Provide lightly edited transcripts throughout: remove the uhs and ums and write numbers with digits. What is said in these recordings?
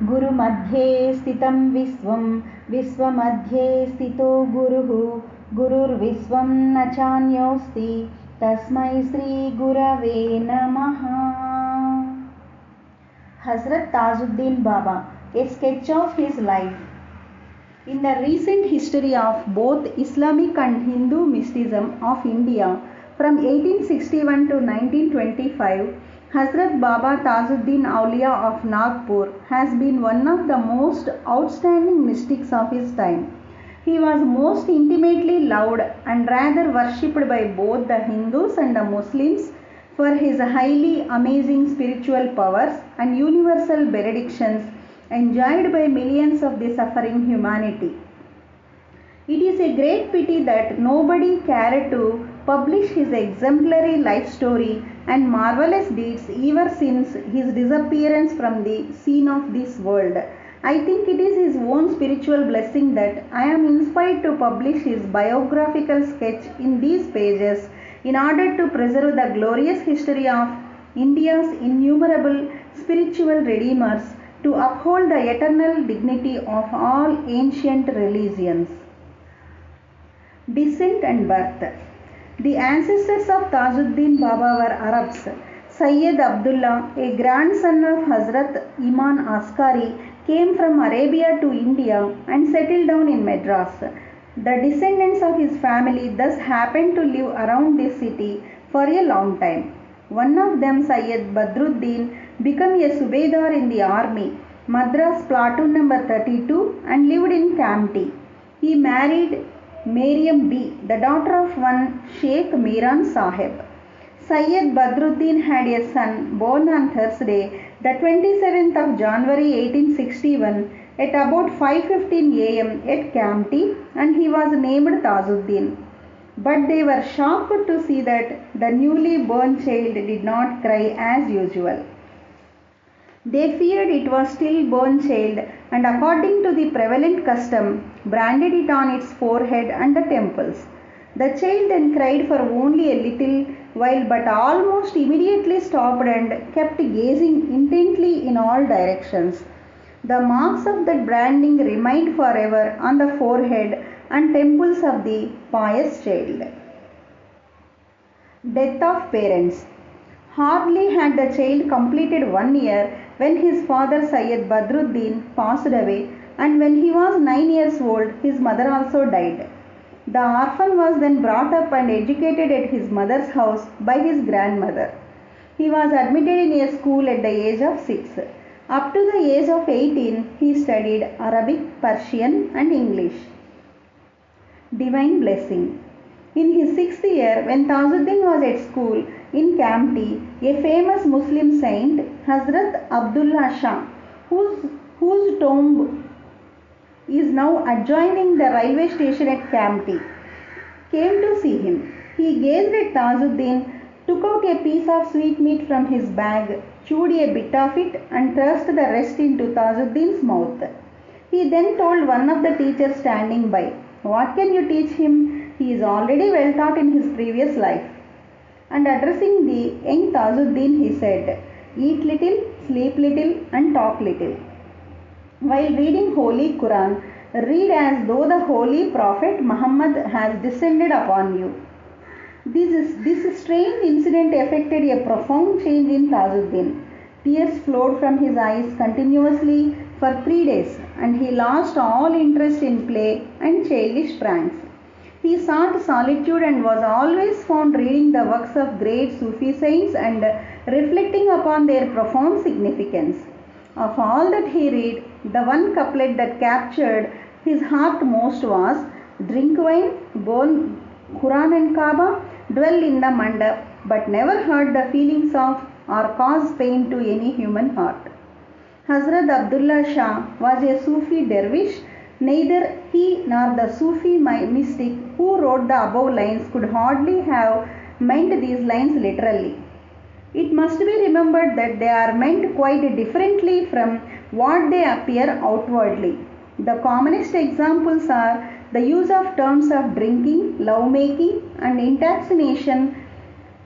गुरुमध्ये स्थितं विश्वं विश्वमध्ये स्थितो गुरुः गुरुर्विश्वं न चान्योऽस्ति तस्मै श्री गुरवे नमः. Hazrat Tajuddin Baba, a sketch of his life. In the recent history of both Islamic and Hindu mysticism of India from 1861 to 1925, Hazrat Baba Tajuddin Auliya of Nagpur has been one of the most outstanding mystics of his time. He was most intimately loved and rather worshipped by both the Hindus and the Muslims for his highly amazing spiritual powers and universal benedictions enjoyed by millions of the suffering humanity. It is a great pity that nobody cared to publish his exemplary life story and marvelous deeds ever since his disappearance from the scene of this world. I think it is his own spiritual blessing that I am inspired to publish his biographical sketch in these pages in order to preserve the glorious history of India's innumerable spiritual redeemers, to uphold the eternal dignity of all ancient religions. Descent and birth. The ancestors of Tajuddin Baba were Arabs. Sayyid Abdullah, a grandson of Hazrat Imam Askari, came from Arabia to India and settled down in Madras. The descendants of his family thus happened to live around this city for a long time. One of them, Sayyid Badruddin, became a Subedar in the army, Madras platoon number 32, and lived in Kamptee. He married Mariam B., the daughter of one Sheikh Miran Sahib. Sayyid Badruddin had a son born on Thursday, the 27th of January 1861, at about 5:15 a.m. at Kamptee, and he was named Tajuddin. But they were shocked to see that the newly born child did not cry as usual. They feared it was stillborn child, and according to the prevalent custom, branded it on its forehead and the temples. The child then cried for only a little while, but almost immediately stopped and kept gazing intently in all directions. The marks of that branding remained forever on the forehead and temples of the pious child. Death of parents. Hardly had the child completed 1 year when his father Sayyid Badruddin passed away, and when he was 9 years old, his mother also died. The orphan was then brought up and educated at his mother's house by his grandmother. He was admitted in a school at the age of 6. Up to the age of 18, he studied Arabic, Persian, and English. Divine blessing. In his 6th year, when Tajuddin was at school in Kamptee, a famous Muslim saint, Hazrat Abdullah Shah, whose tomb is now adjoining the railway station at Kamptee, came to see him. He gazed at Tajuddin, took out a piece of sweetmeat from his bag, chewed a bit of it, and thrust the rest into Tajuddin's mouth. He then told one of the teachers standing by, "What can you teach him? He is already well taught in his previous life." And addressing the young Tajuddin, he said, "Eat little, sleep little, and talk little. While reading Holy Quran, read as though the Holy Prophet Muhammad has descended upon you." This strange incident effected a profound change in Tajuddin. Tears flowed from his eyes continuously for 3 days, and he lost all interest in play and childish pranks. He sought solitude and was always found reading the works of great Sufi saints and reflecting upon their profound significance. Of all that he read, the one couplet that captured his heart most was, "Drink wine, burn Quran and Kaaba, dwell in the mandap, but never hurt the feelings of or cause pain to any human heart." Hazrat Abdullah Shah was a Sufi dervish. Neither he nor the Sufi mystic who wrote the above lines could hardly have meant these lines literally. It must be remembered that they are meant quite differently from what they appear outwardly. The commonest examples are the use of terms of drinking, lovemaking, and intoxication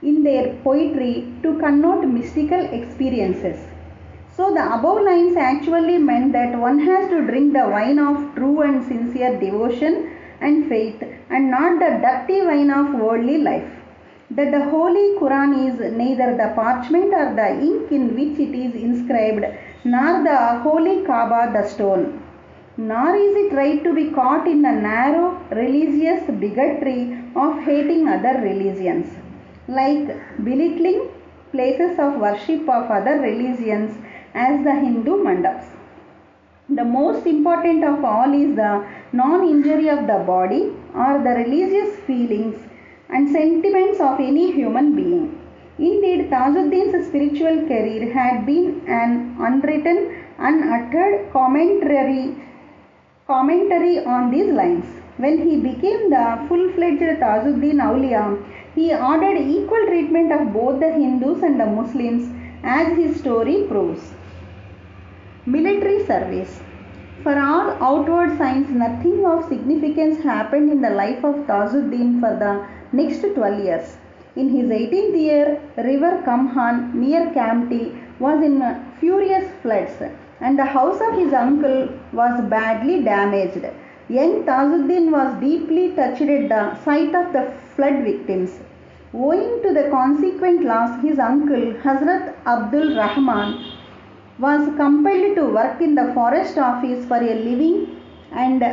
in their poetry to connote mystical experiences. So the above lines actually meant that one has to drink the wine of true and sincere devotion and faith, and not the dirty wine of worldly life. That the Holy Quran is neither the parchment or the ink in which it is inscribed, nor the Holy Kaaba the stone. Nor is it right to be caught in the narrow religious bigotry of hating other religions, like belittling places of worship of other religions as the Hindu mandaps. The most important of all is the non-injury of the body or the religious feelings and sentiments of any human being. Indeed, Tajuddin's spiritual career had been an unwritten, unuttered commentary on these lines. When he became the full-fledged Tajuddin Auliya, he ordered equal treatment of both the Hindus and the Muslims, as his story proves. Military service. For all outward signs, nothing of significance happened in the life of Tajuddin for the next 12 years. In his 18th year, river Kamhan near Kamptee was in furious floods, and the house of his uncle was badly damaged. Young Tajuddin was deeply touched at the sight of the flood victims. Owing to the consequent loss, his uncle Hazrat Abdul Rahman was compelled to work in the forest office for a living, and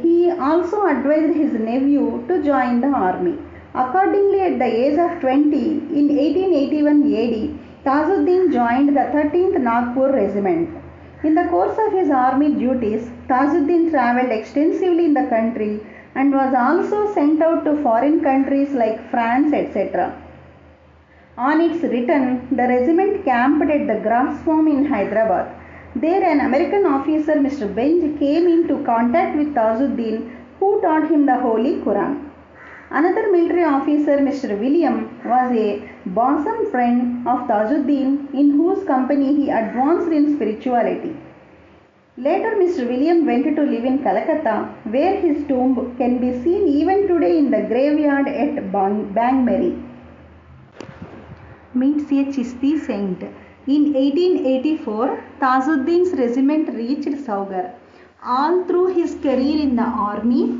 he also advised his nephew to join the army. Accordingly, at the age of 20, in 1881 AD, Tajuddin joined the 13th Nagpur regiment. In the course of his army duties, Tajuddin travelled extensively in the country and was also sent out to foreign countries like France, etc. On its return, the regiment camped at the grass farm in Hyderabad. There, an American officer, Mr. Benj, came into contact with Tajuddin, who taught him the Holy Quran. Another military officer, Mr. William, was a bosom friend of Tajuddin, in whose company he advanced in spirituality. Later, Mr. William went to live in Calcutta, where his tomb can be seen even today in the graveyard at Bangmeri. Meets a Chishti saint. In 1884, Tajuddin's regiment reached Saugar. All through his career in the army,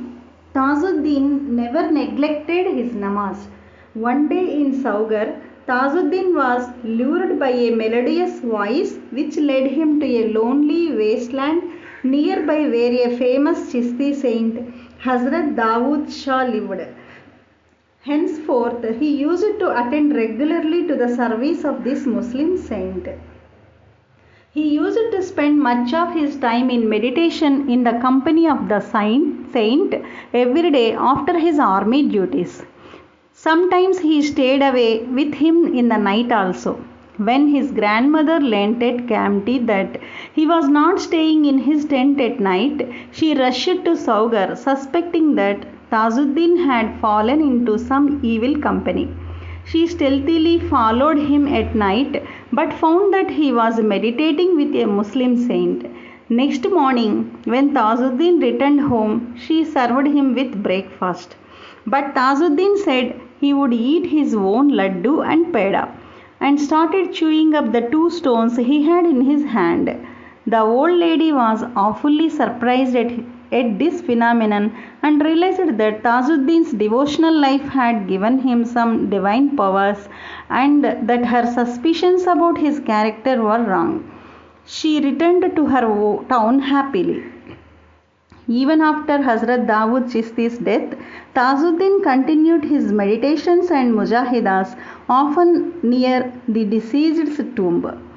Tajuddin never neglected his namaz. One day in Saugar, Tajuddin was lured by a melodious voice which led him to a lonely wasteland nearby where a famous Chishti saint, Hazrat Dawood Shah, lived. Henceforth, he used to attend regularly to the service of this Muslim saint. He used to spend much of his time in meditation in the company of the saint every day after his army duties. Sometimes he stayed away with him in the night also. When his grandmother learnt at Kamptee that he was not staying in his tent at night, she rushed to Saugar, suspecting that Tajuddin had fallen into some evil company. She stealthily followed him at night, but found that he was meditating with a Muslim saint. Next morning, when Tajuddin returned home, she served him with breakfast. But Tajuddin said he would eat his own laddu and peda, and started chewing up the 2 stones he had in his hand. The old lady was awfully surprised at this phenomenon and realized that Tajuddin's devotional life had given him some divine powers and that her suspicions about his character were wrong. She returned to her town happily. Even after Hazrat Dawood Chishti's death, Tajuddin continued his meditations and mujahidas, often near the deceased's tomb.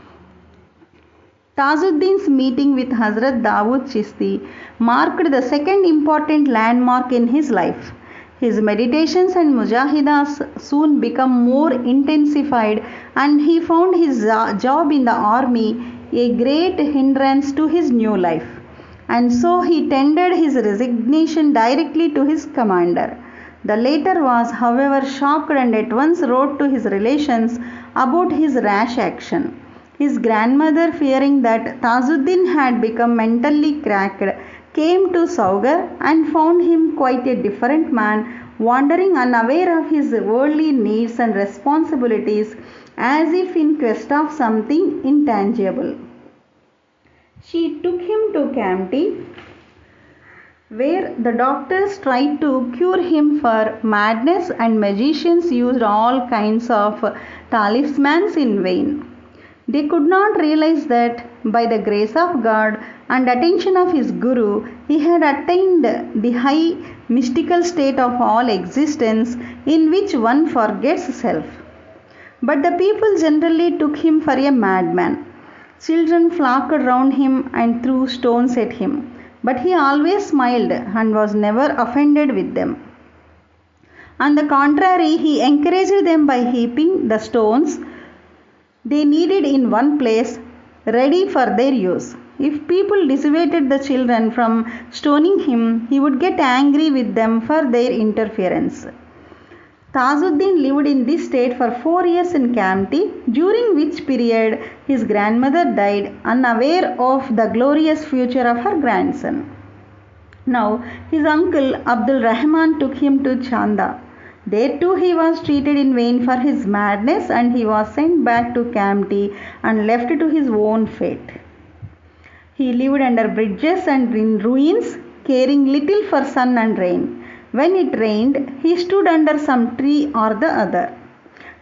Tajuddin's meeting with Hazrat Dawood Chishti marked the second important landmark in his life. His meditations and mujahidas soon became more intensified, and he found his job in the army a great hindrance to his new life. And so he tendered his resignation directly to his commander. The latter was, however, shocked and at once wrote to his relations about his rash action. His grandmother, fearing that Tajuddin had become mentally cracked, came to Saugar and found him quite a different man, wandering unaware of his worldly needs and responsibilities, as if in quest of something intangible. She took him to Kamti, where the doctors tried to cure him for madness and magicians used all kinds of talismans in vain. They could not realize that by the grace of God and attention of his Guru, he had attained the high mystical state of all existence in which one forgets self. But the people generally took him for a madman. Children flocked round him and threw stones at him, but he always smiled and was never offended with them. On the contrary, he encouraged them by heaping the stones they needed in one place, ready for their use. If people dissuaded the children from stoning him, he would get angry with them for their interference. Tajuddin lived in this state for 4 years in Kamti, during which period his grandmother died, unaware of the glorious future of her grandson. Now, his uncle Abdul Rahman took him to Chanda. There too he was treated in vain for his madness, and he was sent back to Kamti and left to his own fate. He lived under bridges and in ruins, caring little for sun and rain. When it rained, he stood under some tree or the other.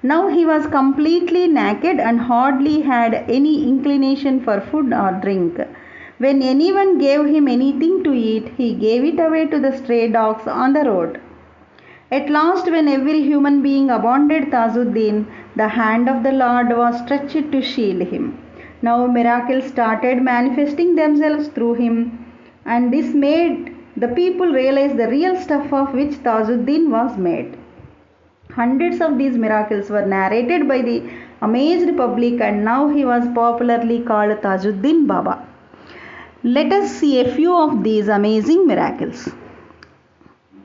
Now he was completely naked and hardly had any inclination for food or drink. When anyone gave him anything to eat, he gave it away to the stray dogs on the road. At last, when every human being abandoned Tajuddin, the hand of the Lord was stretched to shield him. Now miracles started manifesting themselves through him, and this made the people realize the real stuff of which Tajuddin was made. Hundreds of these miracles were narrated by the amazed public, and now he was popularly called Tajuddin Baba. Let us see a few of these amazing miracles.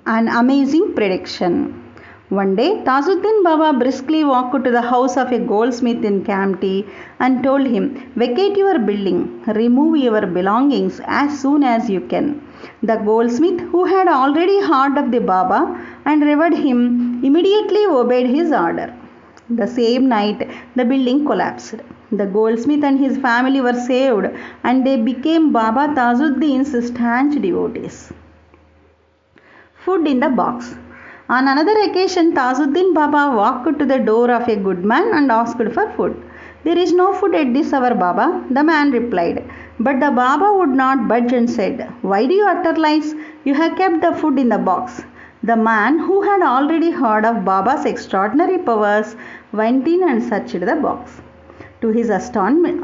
An amazing prediction. One day, Tajuddin Baba briskly walked to the house of a goldsmith in Kamti and told him, "Vacate your building, remove your belongings as soon as you can." The goldsmith, who had already heard of the Baba and revered him, immediately obeyed his order. The same night, the building collapsed. The goldsmith and his family were saved, and they became Baba Tajuddin's stanch devotees. Food in the box. On another occasion, Tajuddin Baba walked to the door of a good man and asked for food. "There is no food at this hour, Baba," the man replied. But the Baba would not budge and said, "Why do you utter lies? You have kept the food in the box." The man, who had already heard of Baba's extraordinary powers, went in and searched the box. To his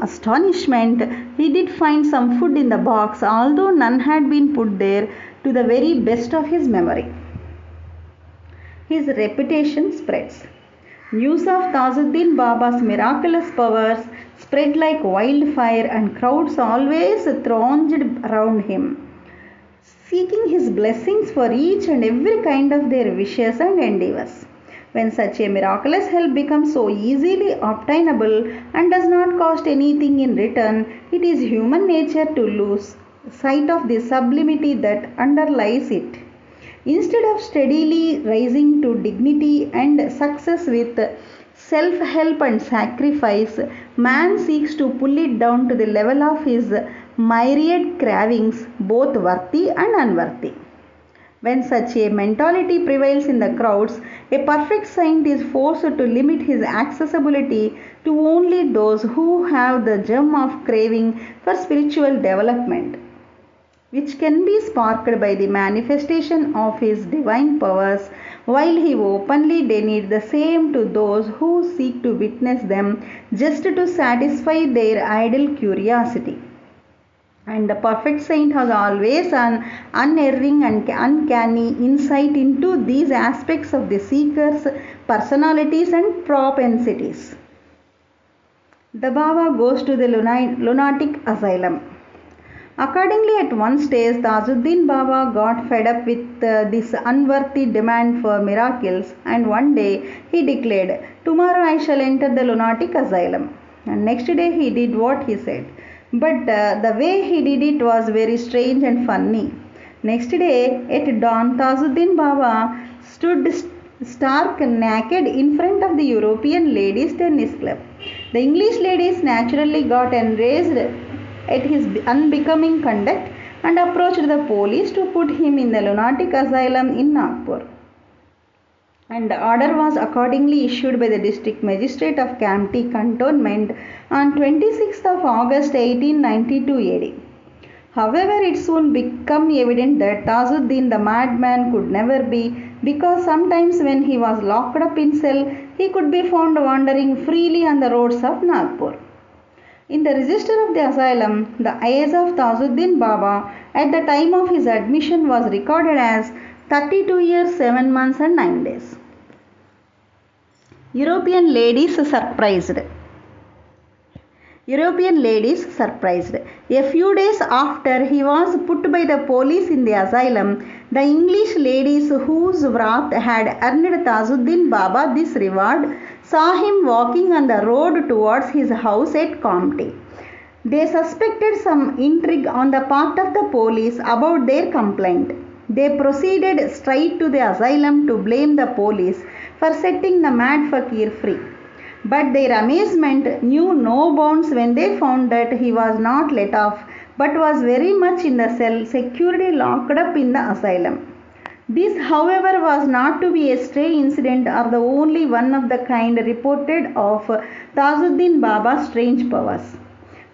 astonishment, he did find some food in the box, although none had been put there to the very best of his memory. His reputation spreads. News of Tajuddin Baba's miraculous powers spread like wildfire, and crowds always thronged around him, seeking his blessings for each and every kind of their wishes and endeavors. When such a miraculous help becomes so easily obtainable and does not cost anything in return, it is human nature to lose sight of the sublimity that underlies it. Instead of steadily rising to dignity and success with self-help and sacrifice, man seeks to pull it down to the level of his myriad cravings, both worthy and unworthy. When such a mentality prevails in the crowds, a perfect saint is forced to limit his accessibility to only those who have the germ of craving for spiritual development, which can be sparked by the manifestation of his divine powers, while he openly denied the same to those who seek to witness them just to satisfy their idle curiosity. And the perfect saint has always an unerring and uncanny insight into these aspects of the seeker's personalities and propensities. The Baba goes to the lunatic asylum. Accordingly, at one stage, Tajuddin Baba got fed up with this unworthy demand for miracles, and one day he declared, "Tomorrow I shall enter the lunatic asylum." And next day he did what he said. But the way he did it was very strange and funny. Next day at dawn, Tajuddin Baba stood stark naked in front of the European ladies' tennis club. The English ladies naturally got enraged at his unbecoming conduct and approached the police to put him in the lunatic asylum in Nagpur. And the order was accordingly issued by the district magistrate of Kamptee cantonment on 26th of August 1892 AD. However, it soon became evident that Tajuddin the madman could never be, because sometimes when he was locked up in cell, he could be found wandering freely on the roads of Nagpur. In the register of the asylum, the age of Tajuddin Baba at the time of his admission was recorded as 32 years, 7 months and 9 days. European ladies surprised. A few days after he was put by the police in the asylum, the English ladies whose wrath had earned Tajuddin Baba this reward saw him walking on the road towards his house at Kamptee. They suspected some intrigue on the part of the police about their complaint. They proceeded straight to the asylum to blame the police for setting the mad fakir free. But their amazement knew no bounds when they found that he was not let off, but was very much in the cell, securely locked up in the asylum. This, however, was not to be a stray incident or the only one of the kind reported of Tajuddin Baba's strange powers.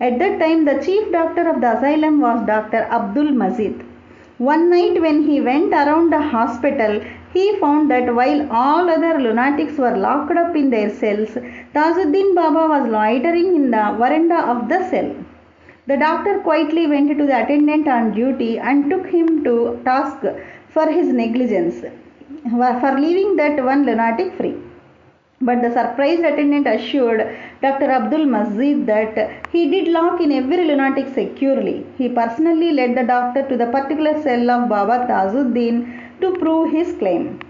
At that time, the chief doctor of the asylum was Dr. Abdul Mazid. One night when he went around the hospital, he found that while all other lunatics were locked up in their cells, Tajuddin Baba was loitering in the veranda of the cell. The doctor quietly went to the attendant on duty and took him to task for his negligence, for leaving that one lunatic free. But the surprised attendant assured Dr. Abdul Mazid that he did lock in every lunatic securely. He personally led the doctor to the particular cell of Baba Tajuddin to prove his claim.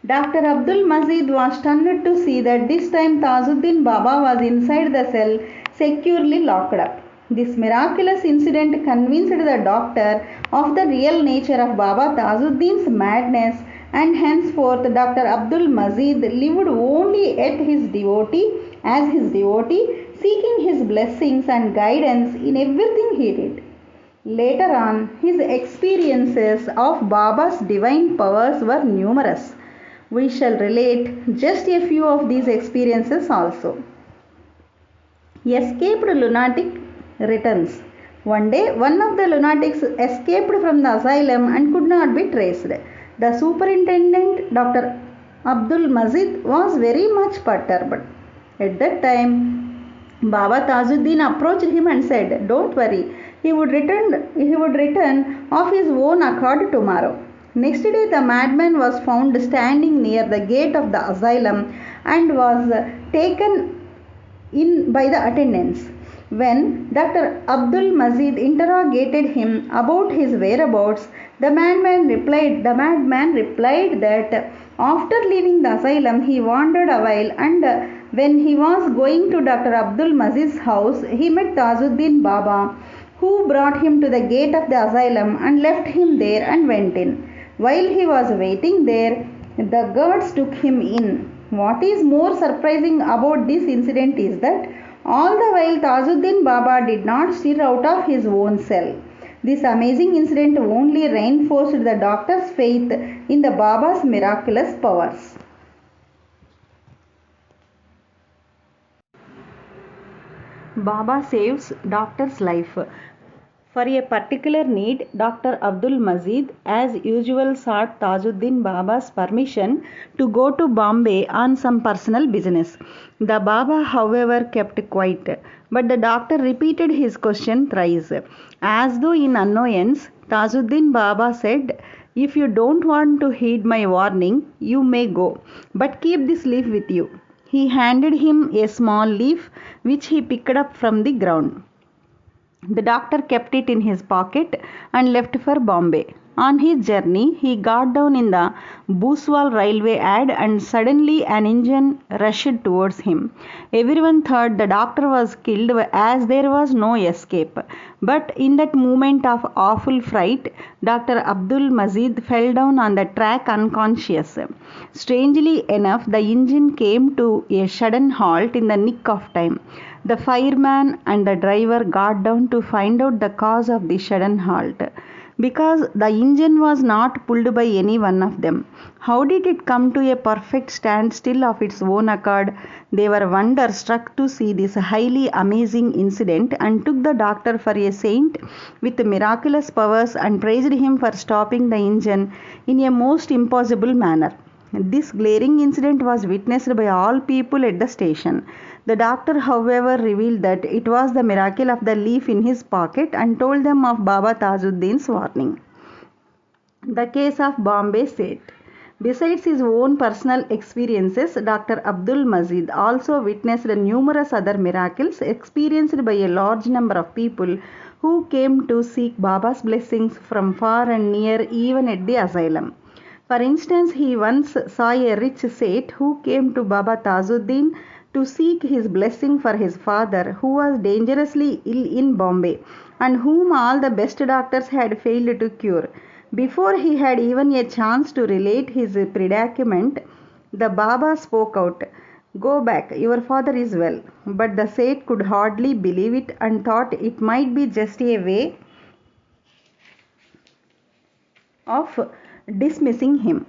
Dr. Abdul Mazid was stunned to see that this time Tajuddin Baba was inside the cell, securely locked up. This miraculous incident convinced the doctor of the real nature of Baba Tajuddin's madness, and henceforth Dr. Abdul Mazid lived only as his devotee, seeking his blessings and guidance in everything he did. Later on, his experiences of Baba's divine powers were numerous. We shall relate just a few of these experiences also. Escaped lunatic returns. One day, one of the lunatics escaped from the asylum and could not be traced. The superintendent, Dr. Abdul Mazid, was very much perturbed. At that time, Baba Tajuddin approached him and said, "Don't worry, he would return of his own accord tomorrow." Next day, the madman was found standing near the gate of the asylum and was taken in by the attendants. When Dr. Abdul Mazid interrogated him about his whereabouts, the madman replied that after leaving the asylum he wandered a while, and when he was going to Dr. Abdul Mazid's house, he met Tajuddin Baba, who brought him to the gate of the asylum and left him there and went in. While he was waiting there, the guards took him in. What is more surprising about this incident is that all the while Tajuddin Baba did not stir out of his own cell. This amazing incident only reinforced the doctor's faith in the Baba's miraculous powers. Baba saves doctor's life. For a particular need, Dr. Abdul Mazid, as usual, sought Tajuddin Baba's permission to go to Bombay on some personal business. The Baba, however, kept quiet, but the doctor repeated his question thrice. As though in annoyance, Tajuddin Baba said, "If you don't want to heed my warning, you may go, but keep this leaf with you." He handed him a small leaf which he picked up from the ground. The doctor kept it in his pocket and left for Bombay. On his journey, he got down in the Booswal railway ad, and suddenly an engine rushed towards him. Everyone thought the doctor was killed, as there was no escape. But in that moment of awful fright, Dr. Abdul Mazid fell down on the track unconscious. Strangely enough, the engine came to a sudden halt in the nick of time. The fireman and the driver got down to find out the cause of the sudden halt, because the engine was not pulled by any one of them. How did it come to a perfect standstill of its own accord? They were wonderstruck to see this highly amazing incident, and took the doctor for a saint with miraculous powers, and praised him for stopping the engine in a most impossible manner. This glaring incident was witnessed by all people at the station. The doctor, however, revealed that it was the miracle of the leaf in his pocket, and told them of Baba Tajuddin's warning. The case of Bombay Seth. Besides his own personal experiences, Dr. Abdul Mazid also witnessed numerous other miracles experienced by a large number of people who came to seek Baba's blessings from far and near, even at the asylum. For instance, he once saw a rich Seth who came to Baba Tajuddin to seek his blessing for his father, who was dangerously ill in Bombay, and whom all the best doctors had failed to cure. Before he had even a chance to relate his predicament, the Baba spoke out, "Go back, your father is well." But the Seth could hardly believe it, and thought it might be just a way of dismissing him.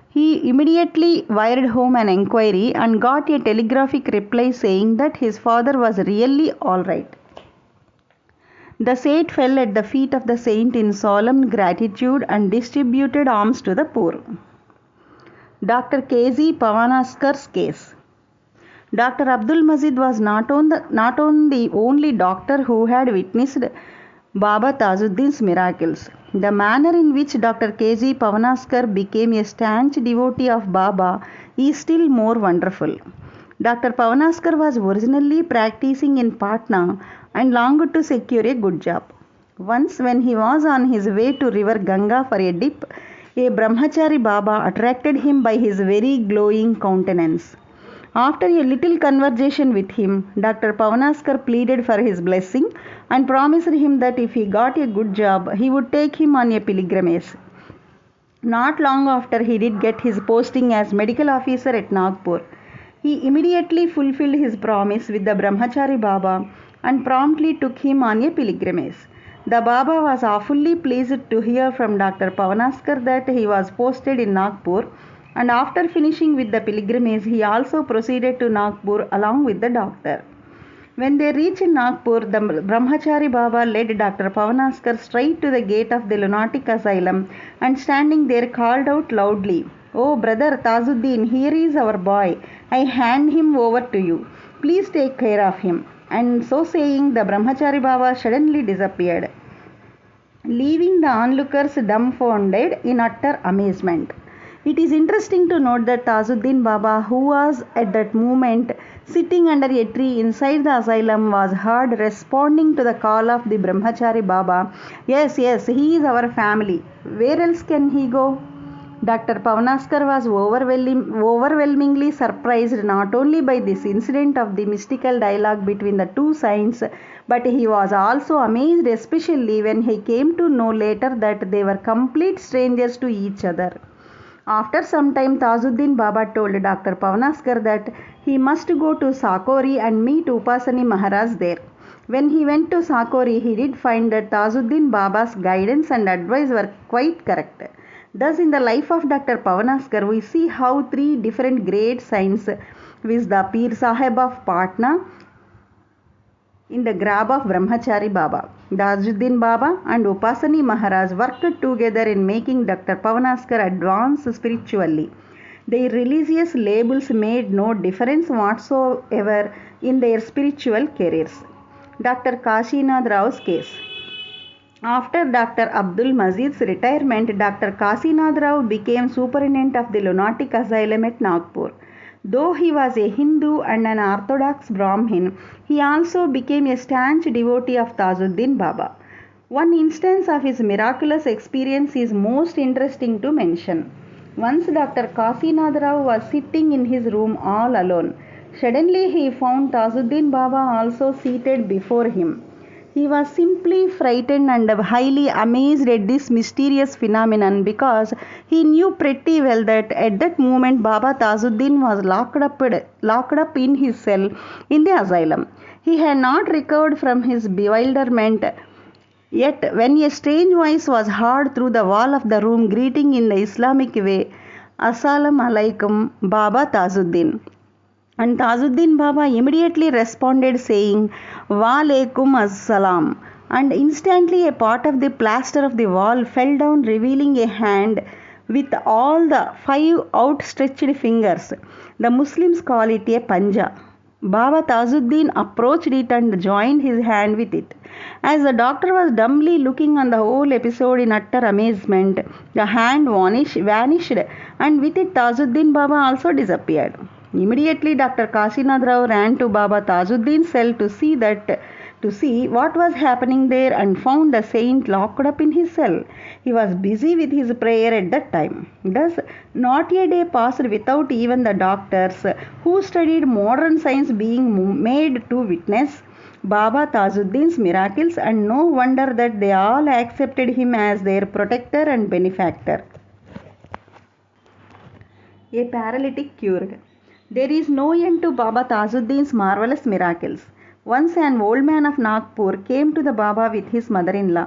He immediately wired home an enquiry, and got a telegraphic reply saying that his father was really all right. The Seth fell at the feet of the saint in solemn gratitude, and distributed alms to the poor. Dr. K.Z. Pavanaskar's case. Dr. Abdul Mazid was not the only doctor who had witnessed Baba Tajuddin's miracles. The manner in which Dr. K.Z. Pavanaskar became a stanch devotee of Baba is still more wonderful. Dr. Pavanaskar was originally practicing in Patna, and longed to secure a good job. Once, when he was on his way to river Ganga for a dip, a Brahmachari Baba attracted him by his very glowing countenance. After a little conversation with him, Dr. Pavanaskar pleaded for his blessing, and promised him that if he got a good job, he would take him on a pilgrimage. Not long after, he did get his posting as medical officer at Nagpur. He immediately fulfilled his promise with the Brahmachari Baba, and promptly took him on a pilgrimage. The Baba was awfully pleased to hear from Dr. Pavanaskar that he was posted in Nagpur, and after finishing with the pilgrimage, he also proceeded to Nagpur along with the doctor. When they reached Nagpur, the Brahmachari Baba led Dr. Pavanaskar straight to the gate of the lunatic asylum, and standing there called out loudly, "Oh, brother Tajuddin, here is our boy. I hand him over to you. Please take care of him." And so saying, the Brahmachari Baba suddenly disappeared, leaving the onlookers dumbfounded in utter amazement. It is interesting to note that Tajuddin Baba, who was at that moment sitting under a tree inside the asylum, was heard responding to the call of the Brahmachari Baba, "Yes, yes, he is our family. Where else can he go?" Dr. Pavanaskar was overwhelmingly surprised not only by this incident of the mystical dialogue between the two saints, but he was also amazed especially when he came to know later that they were complete strangers to each other. After some time, Tajuddin Baba told Dr. Pavanaskar that he must go to Sakori and meet Upasani Maharaj there. When he went to Sakori, he did find that Tajuddin Baba's guidance and advice were quite correct. Thus, in the life of Dr. Pavanaskar, we see how three different great saints, viz. The Pir Sahib of Patna, in the grab of Brahmachari Baba, Tajuddin Baba and Upasani Maharaj, worked together in making Dr. Pavanaskar advance spiritually. Their religious labels made no difference whatsoever in their spiritual careers. Dr. Kashinath Rao's case. After Dr. Abdul Mazid's retirement, Dr. Kashinath Rao became superintendent of the lunatic asylum at Nagpur. Though he was a Hindu and an orthodox Brahmin, he also became a stanch devotee of Tajuddin Baba. One instance of his miraculous experience is most interesting to mention. Once Dr. Kashinath Rao was sitting in his room all alone. Suddenly he found Tajuddin Baba also seated before him. He was simply frightened and highly amazed at this mysterious phenomenon, because he knew pretty well that at that moment Baba Tajuddin was locked up in his cell in the asylum. He had not recovered from his bewilderment yet when a strange voice was heard through the wall of the room greeting in the Islamic way, "Assalamu alaikum, Baba Tajuddin." And Tajuddin Baba immediately responded saying, "Wa alaikum assalam." And instantly a part of the plaster of the wall fell down, revealing a hand with all the 5 outstretched fingers. The Muslims call it a panja. Baba Tajuddin approached it and joined his hand with it. As the doctor was dumbly looking on the whole episode in utter amazement, the hand vanished, and with it Tajuddin Baba also disappeared. Immediately Dr. Kasinath Rao ran to Baba Tajuddin's cell to see what was happening there, and found the saint locked up in his cell. He was busy with his prayer at that time. Thus, not a day passed without even the doctors who studied modern science being made to witness Baba Tajuddin's miracles, and no wonder that they all accepted him as their protector and benefactor. A paralytic cured. There is no end to Baba Tajuddin's marvelous miracles. Once an old man of Nagpur came to the Baba with his mother-in-law.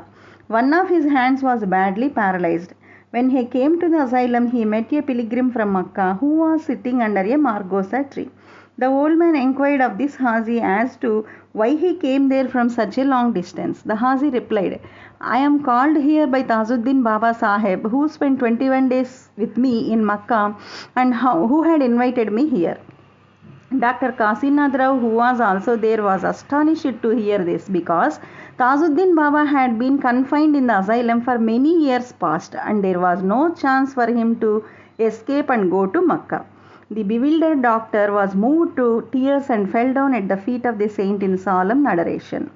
One of his hands was badly paralyzed. When he came to the asylum, he met a pilgrim from Makkah who was sitting under a margosa tree. The old man inquired of this Haji as to why he came there from such a long distance. The Haji replied, "I am called here by Tajuddin Baba Sahib, who spent 21 days with me in Makkah and who had invited me here." Dr. Kasinath Rao, who was also there, was astonished to hear this, because Tajuddin Baba had been confined in the asylum for many years past, and there was no chance for him to escape and go to Makkah. The bewildered doctor was moved to tears and fell down at the feet of the saint in solemn adoration.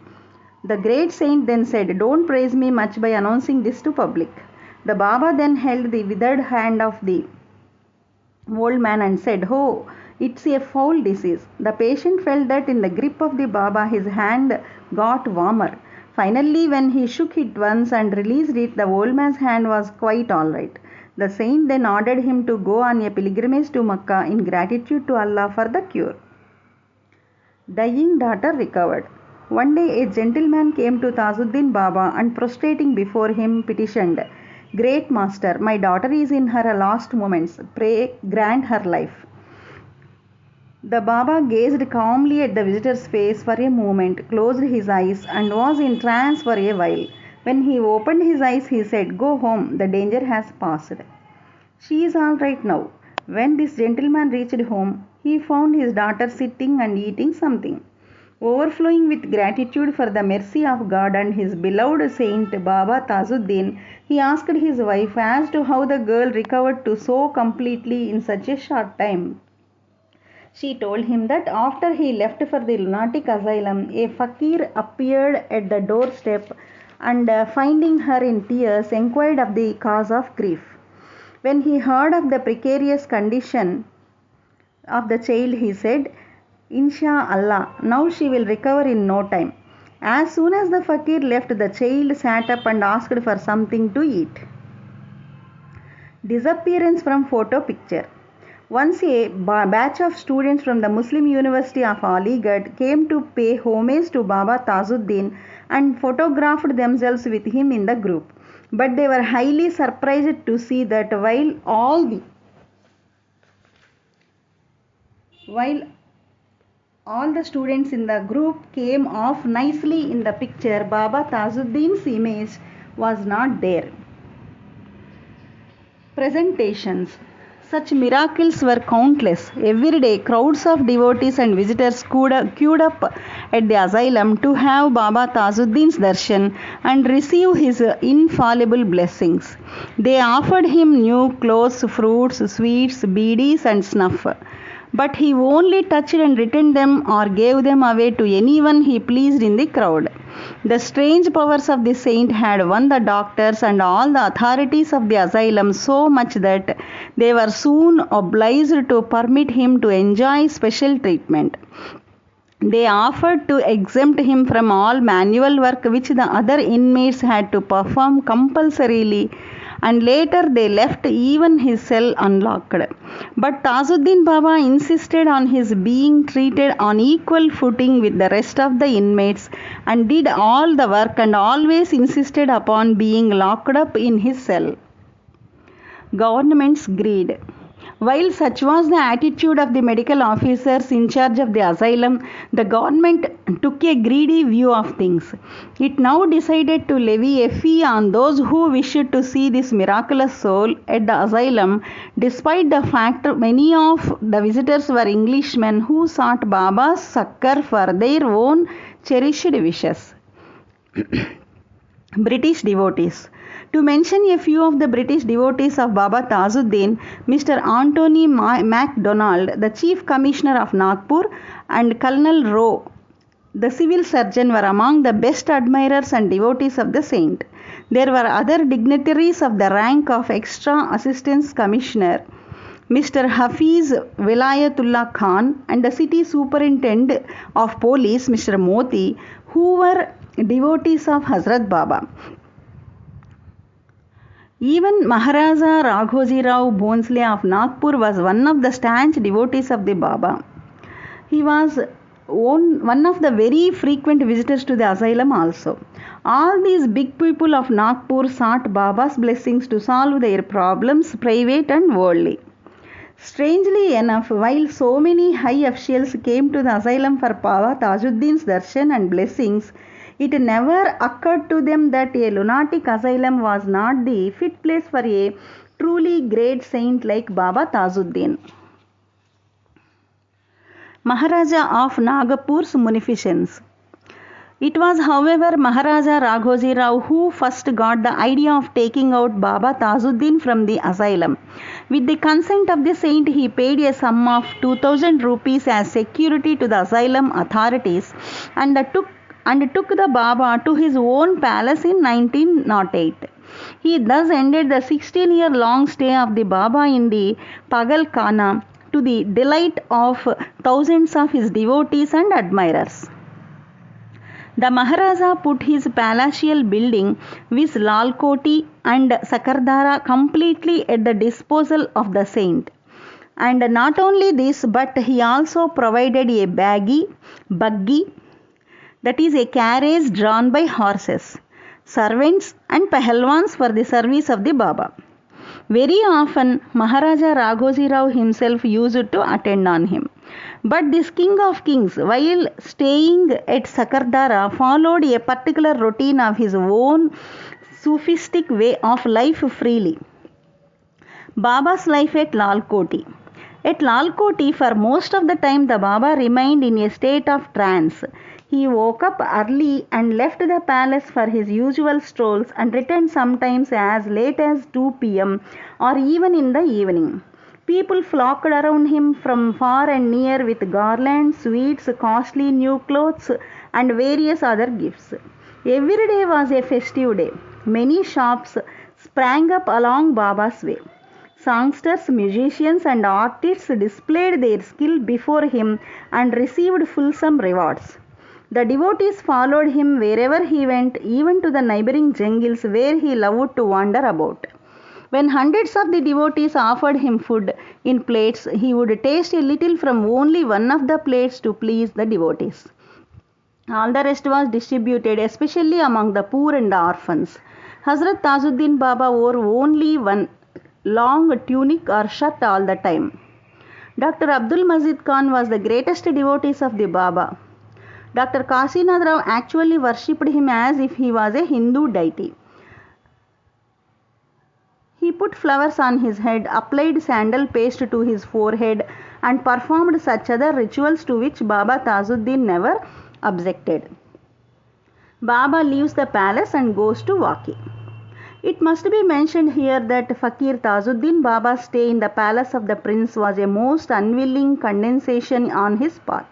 The great saint then said, "Don't praise me much by announcing this to public." The Baba then held the withered hand of the old man and said, "Oh, it's a foul disease." The patient felt that in the grip of the Baba his hand got warmer. Finally, when he shook it once and released it, the old man's hand was quite all right. The saint then ordered him to go on a pilgrimage to Makkah in gratitude to Allah for the cure. Dying daughter recovered. One day a gentleman came to Tajuddin Baba and prostrating before him petitioned, "Great Master, my daughter is in her last moments. Pray grant her life." The Baba gazed calmly at the visitor's face for a moment, closed his eyes, and was in trance for a while. When he opened his eyes, he said, "Go home, the danger has passed. She is all right now." When this gentleman reached home, he found his daughter sitting and eating something. Overflowing with gratitude for the mercy of God and his beloved saint Baba Tajuddin, he asked his wife as to how the girl recovered to so completely in such a short time. She told him that after he left for the lunatic asylum, a fakir appeared at the doorstep and finding her in tears, inquired of the cause of grief. When he heard of the precarious condition of the child, he said, "Inshallah, now she will recover in no time." As soon as the fakir left, the child sat up and asked for something to eat. Disappearance from photo picture. Once a batch of students from the Muslim University of Aligarh came to pay homage to Baba Tajuddin and photographed themselves with him in the group. But they were highly surprised to see that while all the students in the group came off nicely in the picture, Baba Tajuddin's image was not there. Presentations. Such miracles were countless. Every day, crowds of devotees and visitors queued up at the asylum to have Baba Tajuddin's darshan and receive his infallible blessings. They offered him new clothes, fruits, sweets, beedis and snuff. But he only touched and returned them or gave them away to anyone he pleased in the crowd. The strange powers of the saint had won the doctors and all the authorities of the asylum so much that they were soon obliged to permit him to enjoy special treatment. They offered to exempt him from all manual work which the other inmates had to perform compulsorily, and later they left even his cell unlocked. But Tajuddin Baba insisted on his being treated on equal footing with the rest of the inmates and did all the work and always insisted upon being locked up in his cell. Government's greed. While such was the attitude of the medical officers in charge of the asylum, the government took a greedy view of things. It now decided to levy a fee on those who wished to see this miraculous soul at the asylum, despite the fact many of the visitors were Englishmen who sought Baba's succor for their own cherished wishes. British devotees. To mention a few of the British devotees of Baba Tajuddin, Mr. Anthony MacDonald, the Chief Commissioner of Nagpur, and Colonel Rowe, the civil surgeon, were among the best admirers and devotees of the saint. There were other dignitaries of the rank of Extra Assistant Commissioner, Mr. Hafiz Vilayatullah Khan, and the city superintendent of police, Mr. Moti, who were devotees of Hazrat Baba. Even Maharaja Raghoji Rao Bhonsle of Nagpur was one of the stanch devotees of the Baba. He was one of the very frequent visitors to the asylum also. All these big people of Nagpur sought Baba's blessings to solve their problems, private and worldly. Strangely enough, while so many high officials came to the asylum for Baba Tajuddin's darshan and blessings, it never occurred to them that a lunatic asylum was not the fit place for a truly great saint like Baba Tajuddin. Maharaja of Nagpur's munificence. It was, however, Maharaja Raghoji Rao who first got the idea of taking out Baba Tajuddin from the asylum. With the consent of the saint, he paid a sum of 2000 rupees as security to the asylum authorities and took the Baba to his own palace in 1908. He thus ended the 16-year-long stay of the Baba in the Pagal Khana, to the delight of thousands of his devotees and admirers. The Maharaja put his palatial building with Lal Koti and Sakardara completely at the disposal of the saint. And not only this, but he also provided a buggy, that is a carriage drawn by horses, servants and pahalwans for the service of the Baba. Very often Maharaja Raghoji Rao himself used to attend on him. But this king of kings, while staying at Sakardara, followed a particular routine of his own sophistic way of life freely. Baba's life at Lal Koti. At Lal Koti, for most of the time, the Baba remained in a state of trance. He woke up early and left the palace for his usual strolls and returned sometimes as late as 2 p.m. or even in the evening. People flocked around him from far and near with garlands, sweets, costly new clothes, and various other gifts. Every day was a festive day. Many shops sprang up along Baba's way. Songsters, musicians, and artists displayed their skill before him and received fulsome rewards. The devotees followed him wherever he went, even to the neighboring jungles where he loved to wander about. When hundreds of the devotees offered him food in plates, he would taste a little from only one of the plates to please the devotees. All the rest was distributed, especially among the poor and the orphans. Hazrat Tajuddin Baba wore only one long tunic or shirt all the time. Dr. Abdul Majid Khan was the greatest devotee of the Baba. Dr. Kasinath Rao actually worshipped him as if he was a Hindu deity. He put flowers on his head, applied sandal paste to his forehead, and performed such other rituals to which Baba Tajuddin never objected. Baba leaves the palace and goes to walking. It must be mentioned here that Fakir Tajuddin Baba's stay in the palace of the prince was a most unwilling condescension on his part.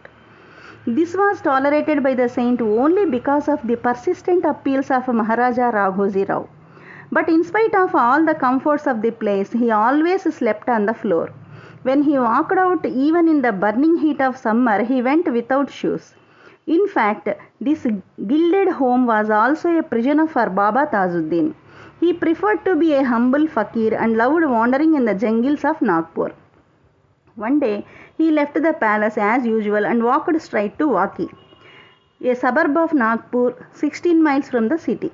This was tolerated by the saint only because of the persistent appeals of Maharaja Raghoji Rao. But in spite of all the comforts of the place, he always slept on the floor. When he walked out, even in the burning heat of summer, he went without shoes. In fact, this gilded home was also a prison for Baba Tajuddin. He preferred to be a humble fakir and loved wandering in the jungles of Nagpur. One day, he left the palace as usual and walked straight to Vaki, a suburb of Nagpur 16 miles from the city,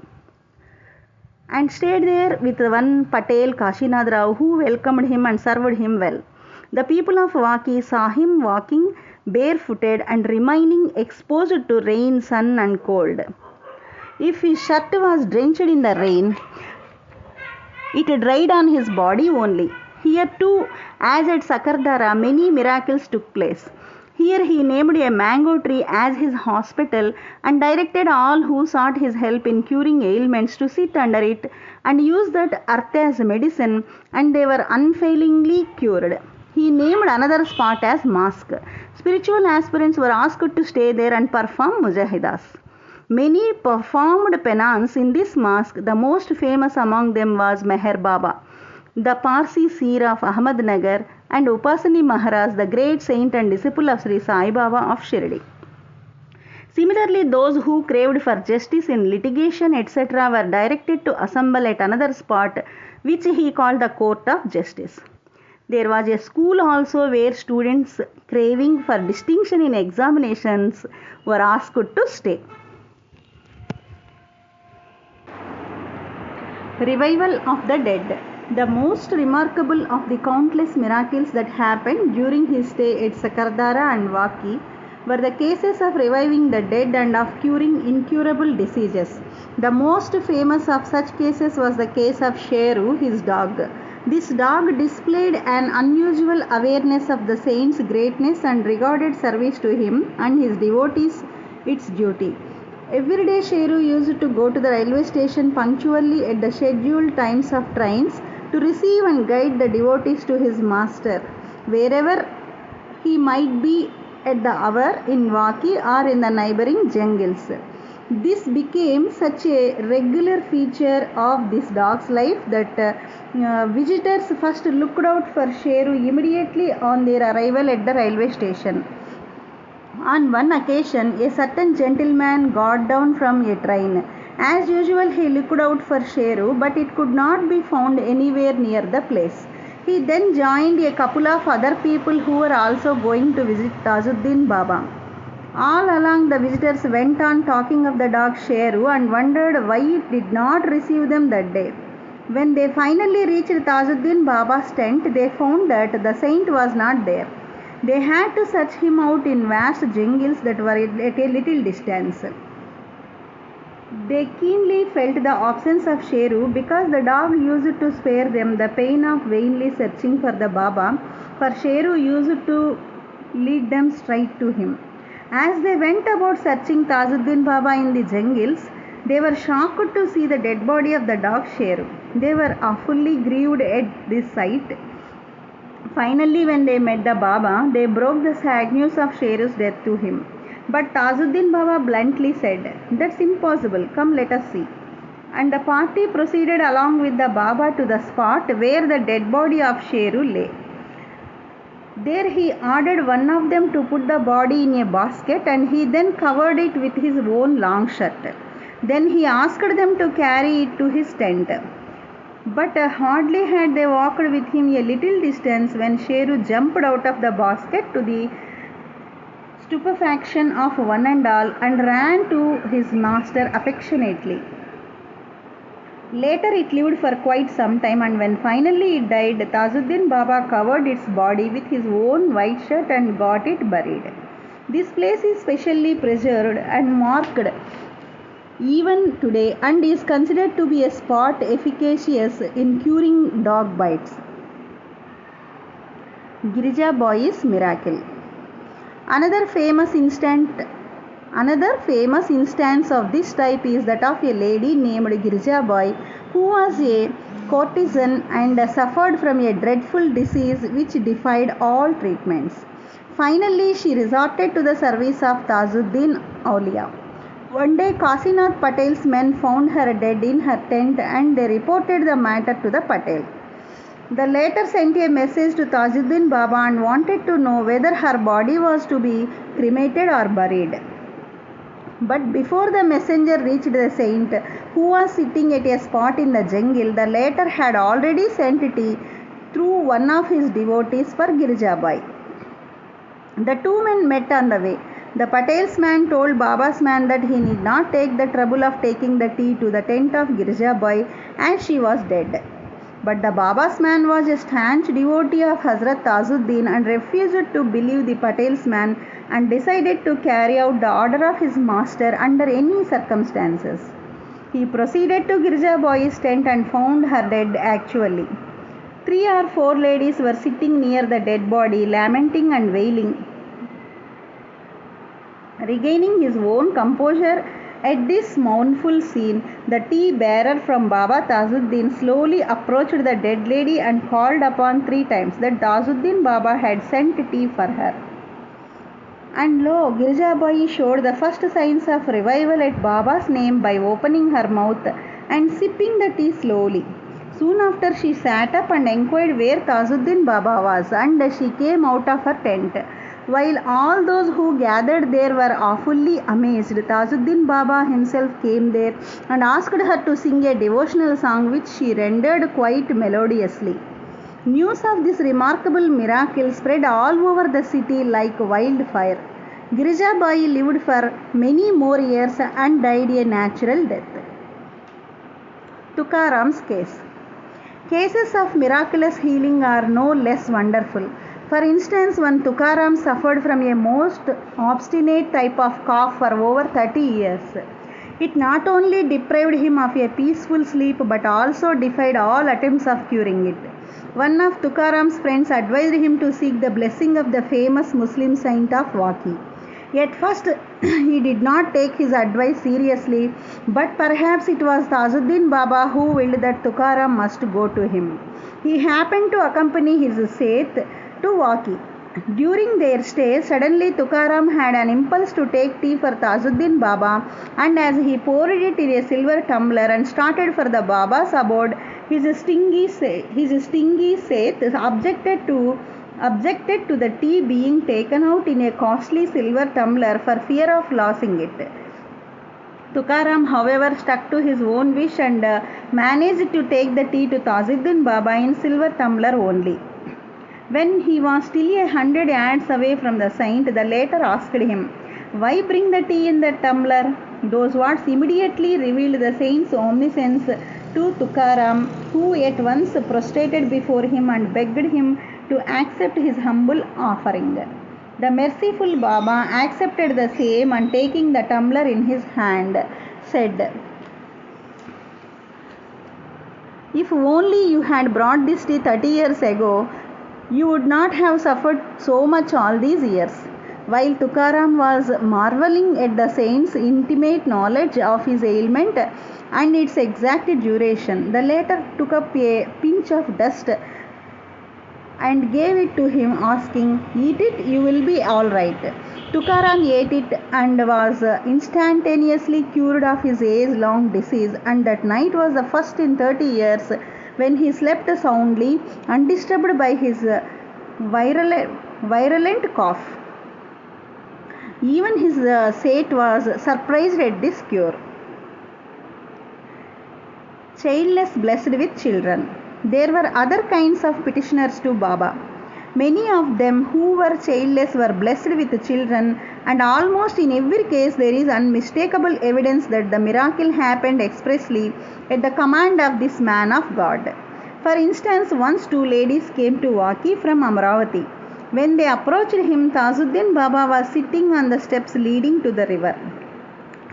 and stayed there with one Patel Kashinath Rao, who welcomed him and served him well. The people of Vaki saw him walking barefooted and remaining exposed to rain, sun and cold. If his shirt was drenched in the rain, it dried on his body only. Here too, as at Sakardara, many miracles took place. Here he named a mango tree as his hospital and directed all who sought his help in curing ailments to sit under it and use that earth as medicine, and they were unfailingly cured. He named another spot as mosque. Spiritual aspirants were asked to stay there and perform mujahidas. Many performed penance in this mosque. The most famous among them was Meher Baba, the Parsi seer of Ahmednagar, and Upasani Maharaj, the great saint and disciple of Sri Sai Baba of Shirdi. Similarly, those who craved for justice in litigation, etc., were directed to assemble at another spot, which he called the Court of Justice. There was a school also where students craving for distinction in examinations were asked to stay. Revival of the dead. The most remarkable of the countless miracles that happened during his stay at Sakardara and Vaki were the cases of reviving the dead and of curing incurable diseases. The most famous of such cases was the case of Sheru, his dog. This dog displayed an unusual awareness of the saint's greatness and regarded service to him and his devotees its duty. Every day Sheru used to go to the railway station punctually at the scheduled times of trains to receive and guide the devotees to his master, wherever he might be at the hour in Vaki or in the neighboring jungles. This became such a regular feature of this dog's life that visitors first looked out for Sheru immediately on their arrival at the railway station. On one occasion, a certain gentleman got down from a train. As usual, he looked out for Sheru, but it could not be found anywhere near the place. He then joined a couple of other people who were also going to visit Tajuddin Baba. All along, the visitors went on talking of the dog Sheru and wondered why it did not receive them that day. When they finally reached Tajuddin Baba's tent, they found that the saint was not there. They had to search him out in vast jungles that were at a little distance. They keenly felt the absence of Sheru because the dog used to spare them the pain of vainly searching for the Baba, for Sheru used to lead them straight to him. As they went about searching Tajuddin Baba in the jungles, they were shocked to see the dead body of the dog Sheru. They were awfully grieved at this sight. Finally, when they met the Baba, they broke the sad news of Sheru's death to him. But Tajuddin Baba bluntly said, "That's impossible, come let us see." And the party proceeded along with the Baba to the spot where the dead body of Sheru lay. There he ordered one of them to put the body in a basket, and he then covered it with his own long shirt. Then he asked them to carry it to his tent. But hardly had they walked with him a little distance when Sheru jumped out of the basket to the stupefaction of one and all and ran to his master affectionately. Later it lived for quite some time, and when finally it died, Tajuddin Baba covered its body with his own white shirt and got it buried. This place is specially preserved and marked even today and is considered to be a spot efficacious in curing dog bites. Girija Boy's miracle. Another famous instance of this type is that of a lady named Girija Boy, who was a courtesan and suffered from a dreadful disease which defied all treatments. Finally, she resorted to the service of Tajuddin Aulia. One day, Kasinath Patel's men found her dead in her tent, and they reported the matter to the Patel. The latter sent a message to Tajuddin Baba and wanted to know whether her body was to be cremated or buried. But before the messenger reached the saint, who was sitting at a spot in the jungle, the latter had already sent tea through one of his devotees for Girjabai. The two men met on the way. The Patel's man told Baba's man that he need not take the trouble of taking the tea to the tent of Girjabai, as she was dead. But the Baba's man was a stanch devotee of Hazrat Tajuddin and refused to believe the Patel's man and decided to carry out the order of his master under any circumstances. He proceeded to Girjabai's tent and found her dead actually. 3 or 4 ladies were sitting near the dead body, lamenting and wailing. Regaining his own composure at this mournful scene, the tea bearer from Baba Tajuddin slowly approached the dead lady and called upon 3 times that Tajuddin Baba had sent tea for her. And lo, Girjabai showed the first signs of revival at Baba's name by opening her mouth and sipping the tea slowly. Soon after she sat up and inquired where Tajuddin Baba was, and she came out of her tent. While all those who gathered there were awfully amazed, Tajuddin Baba himself came there and asked her to sing a devotional song which she rendered quite melodiously. News of this remarkable miracle spread all over the city like wildfire. Girjabai lived for many more years and died a natural death. Tukaram's case. Cases of miraculous healing are no less wonderful. For instance, one Tukaram suffered from a most obstinate type of cough for over 30 years. It not only deprived him of a peaceful sleep but also defied all attempts of curing it. One of Tukaram's friends advised him to seek the blessing of the famous Muslim saint of Waki. At first, he did not take his advice seriously, but perhaps it was Tajuddin Baba who willed that Tukaram must go to him. He happened to accompany his Seth to Waki. During their stay, suddenly Tukaram had an impulse to take tea for Tajuddin Baba, and as he poured it in a silver tumbler and started for the Baba's abode, his stingy Seth objected to the tea being taken out in a costly silver tumbler for fear of losing it. Tukaram, however, stuck to his own wish and managed to take the tea to Tajuddin Baba in silver tumbler only. When he was still 100 yards away from the saint, the latter asked him, "Why bring the tea in the tumbler?" Those words immediately revealed the saint's omniscience to Tukaram, who at once prostrated before him and begged him to accept his humble offering. The merciful Baba accepted the same and taking the tumbler in his hand, said, "If only you had brought this tea 30 years ago, you would not have suffered so much all these years." While Tukaram was marveling at the saint's intimate knowledge of his ailment and its exact duration, the latter took up a pinch of dust and gave it to him, asking, "Eat it, you will be all right." Tukaram ate it and was instantaneously cured of his age-long disease, and that night was the first in 30 years when he slept soundly, undisturbed by his virulent cough. Even his Seth was surprised at this cure. Childless blessed with children. There were other kinds of petitioners to Baba. Many of them who were childless were blessed with children, and almost in every case there is unmistakable evidence that the miracle happened expressly at the command of this man of God. For instance, once 2 ladies came to Waki from Amravati. When they approached him, Tajuddin Baba was sitting on the steps leading to the river.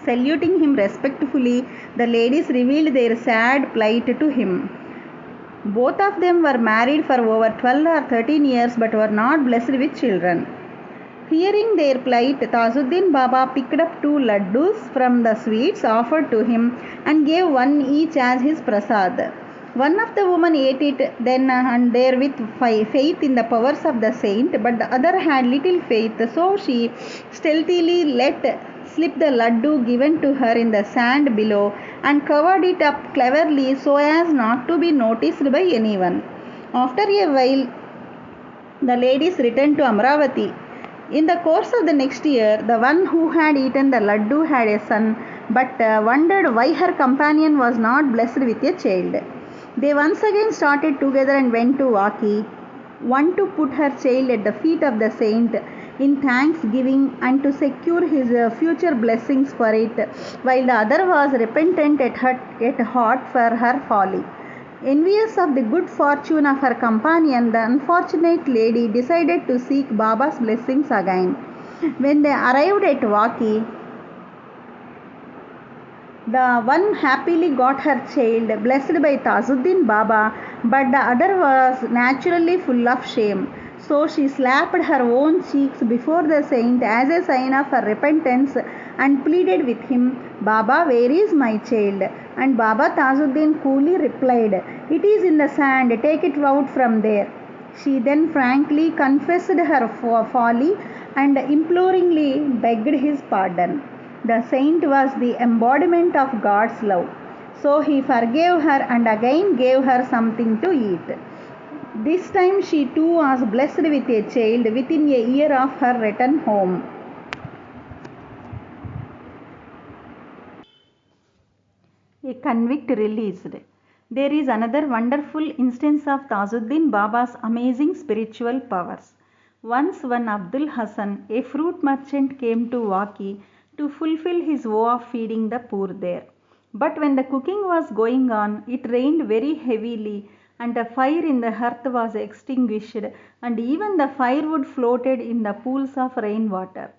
Saluting him respectfully, the ladies revealed their sad plight to him. Both of them were married for over 12 or 13 years but were not blessed with children. Hearing their plight, Tajuddin Baba picked up 2 laddus from the sweets offered to him and gave one each as his prasad. One of the women ate it then and there with faith in the powers of the saint, but the other had little faith, so she stealthily let slip the laddu given to her in the sand below and covered it up cleverly so as not to be noticed by anyone. After a while, the ladies returned to Amravati. In the course of the next year, the one who had eaten the laddu had a son, but wondered why her companion was not blessed with a child. They once again started together and went to Vaki, one to put her child at the feet of the saint in thanksgiving and to secure his future blessings for it, while the other was repentant at heart for her folly. Envious of the good fortune of her companion, the unfortunate lady decided to seek Baba's blessings again. When they arrived at Vaki, the one happily got her child blessed by Tajuddin Baba, but the other was naturally full of shame. So she slapped her own cheeks before the saint as a sign of her repentance and pleaded with him, Baba, where is my child? And Baba Tajuddin coolly replied, It is in the sand, take it out from there. She then frankly confessed her folly and imploringly begged his pardon. The saint was the embodiment of God's love. So he forgave her and again gave her something to eat. This time she too was blessed with a child within a year of her return home. A convict released. There is another wonderful instance of Tajuddin Baba's amazing spiritual powers. Once one Abdul Hassan, a fruit merchant, came to Waki to fulfill his vow of feeding the poor there. But when the cooking was going on, it rained very heavily and the fire in the hearth was extinguished and even the firewood floated in the pools of rainwater.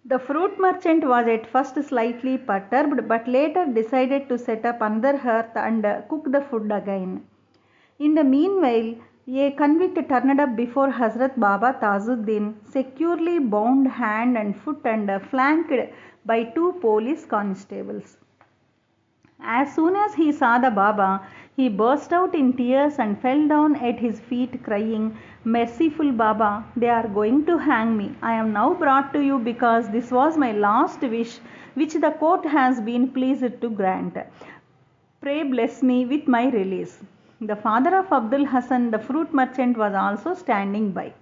The fruit merchant was at first slightly perturbed but later decided to set up another hearth and cook the food again. In the meanwhile, a convict turned up before Hazrat Baba Tajuddin, securely bound hand and foot and flanked by two police constables. As soon as he saw the Baba, he burst out in tears and fell down at his feet crying, Merciful Baba, they are going to hang me. I am now brought to you because this was my last wish which the court has been pleased to grant. Pray bless me with my release. The father of Abdul Hassan, the fruit merchant, was also standing by.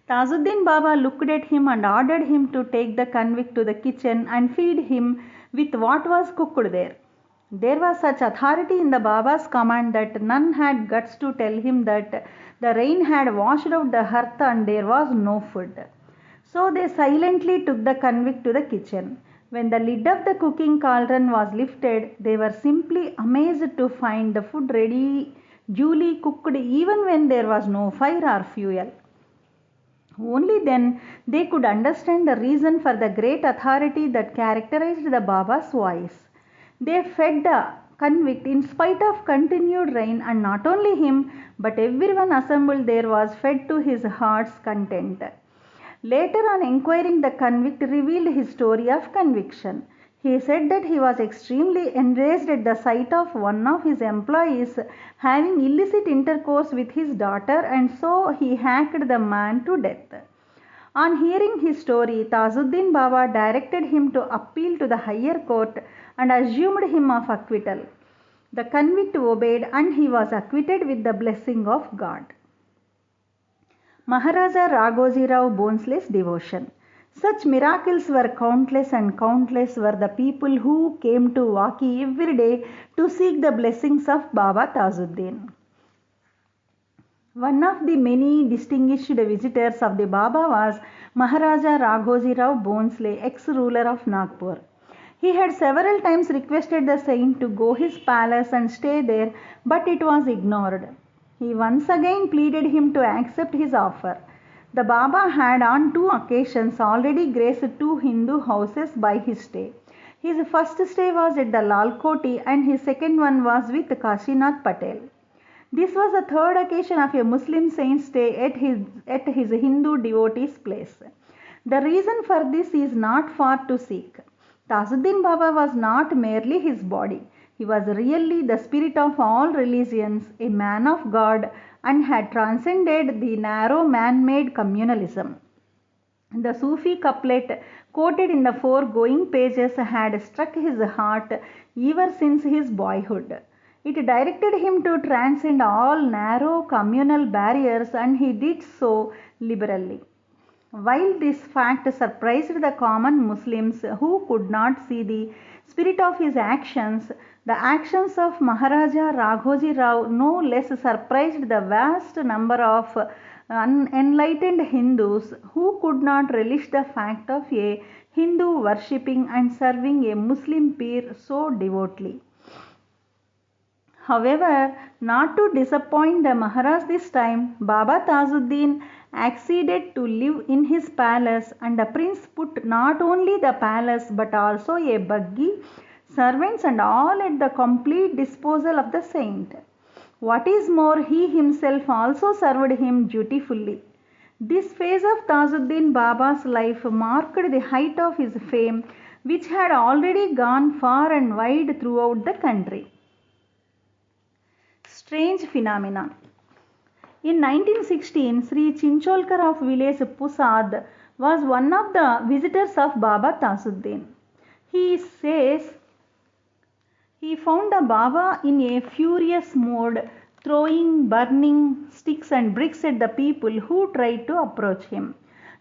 Tajuddin Baba looked at him and ordered him to take the convict to the kitchen and feed him with what was cooked there. There was such authority in the Baba's command that none had guts to tell him that the rain had washed out the hearth and there was no food. So they silently took the convict to the kitchen. When the lid of the cooking cauldron was lifted, they were simply amazed to find the food ready, duly cooked even when there was no fire or fuel. Only then they could understand the reason for the great authority that characterized the Baba's voice. They fed the convict in spite of continued rain, and not only him but everyone assembled there was fed to his heart's content. Later on inquiring, the convict revealed his story of conviction. He said that he was extremely enraged at the sight of one of his employees having illicit intercourse with his daughter, and so he hacked the man to death. On hearing his story, Tajuddin Baba directed him to appeal to the higher court and assumed him of acquittal. The convict obeyed and he was acquitted with the blessing of God. Maharaja Raghoji Rao Bhonsle's devotion. Such miracles were countless, and countless were the people who came to Waki every day to seek the blessings of Baba Tajuddin. One of the many distinguished visitors of the Baba was Maharaja Raghoji Rao Bhonsle, ex-ruler of Nagpur. He had several times requested the saint to go his palace and stay there, but it was ignored. He once again pleaded him to accept his offer. The Baba had on 2 occasions already graced 2 Hindu houses by his stay. His first stay was at the Lal Koti and his second one was with Kashinath Patel. This was the 3rd occasion of a Muslim saint's stay at his Hindu devotee's place. The reason for this is not far to seek. Tajuddin Baba was not merely his body. He was really the spirit of all religions, a man of God, and had transcended the narrow man-made communalism. The Sufi couplet quoted in the foregoing pages had struck his heart ever since his boyhood. It directed him to transcend all narrow communal barriers, and he did so liberally. While this fact surprised the common Muslims who could not see the spirit of his actions, the actions of Maharaja Raghoji Rao no less surprised the vast number of unenlightened Hindus who could not relish the fact of a Hindu worshipping and serving a Muslim peer so devoutly. However, not to disappoint the Maharaj this time, Baba Tajuddin acceded to live in his palace, and the prince put not only the palace but also a buggy, servants and all at the complete disposal of the saint. What is more, he himself also served him dutifully. This phase of Tajuddin Baba's life marked the height of his fame, which had already gone far and wide throughout the country. Strange phenomena. In 1916, Sri Chincholkar of village Pusad was one of the visitors of Baba Tajuddin. He says he found the Baba in a furious mood, throwing burning sticks and bricks at the people who tried to approach him.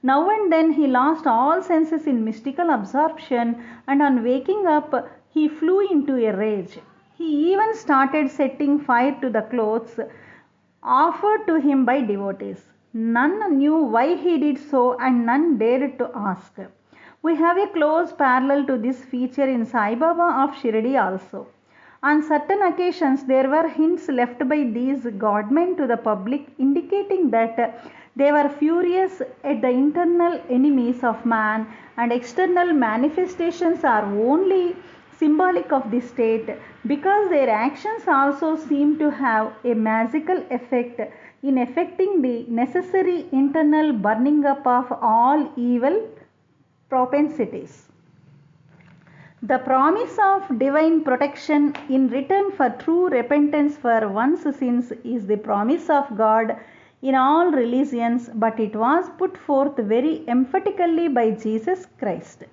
Now and then he lost all senses in mystical absorption, and on waking up, he flew into a rage. He even started setting fire to the clothes offered to him by devotees. None knew why he did so, and none dared to ask. We have a close parallel to this feature in Sai Baba of Shirdi also. On certain occasions, there were hints left by these godmen to the public indicating that they were furious at the internal enemies of man, and external manifestations are only symbolic of the state, because their actions also seem to have a magical effect in effecting the necessary internal burning up of all evil propensities. The promise of divine protection in return for true repentance for one's sins is the promise of God in all religions, but it was put forth very emphatically by Jesus Christ.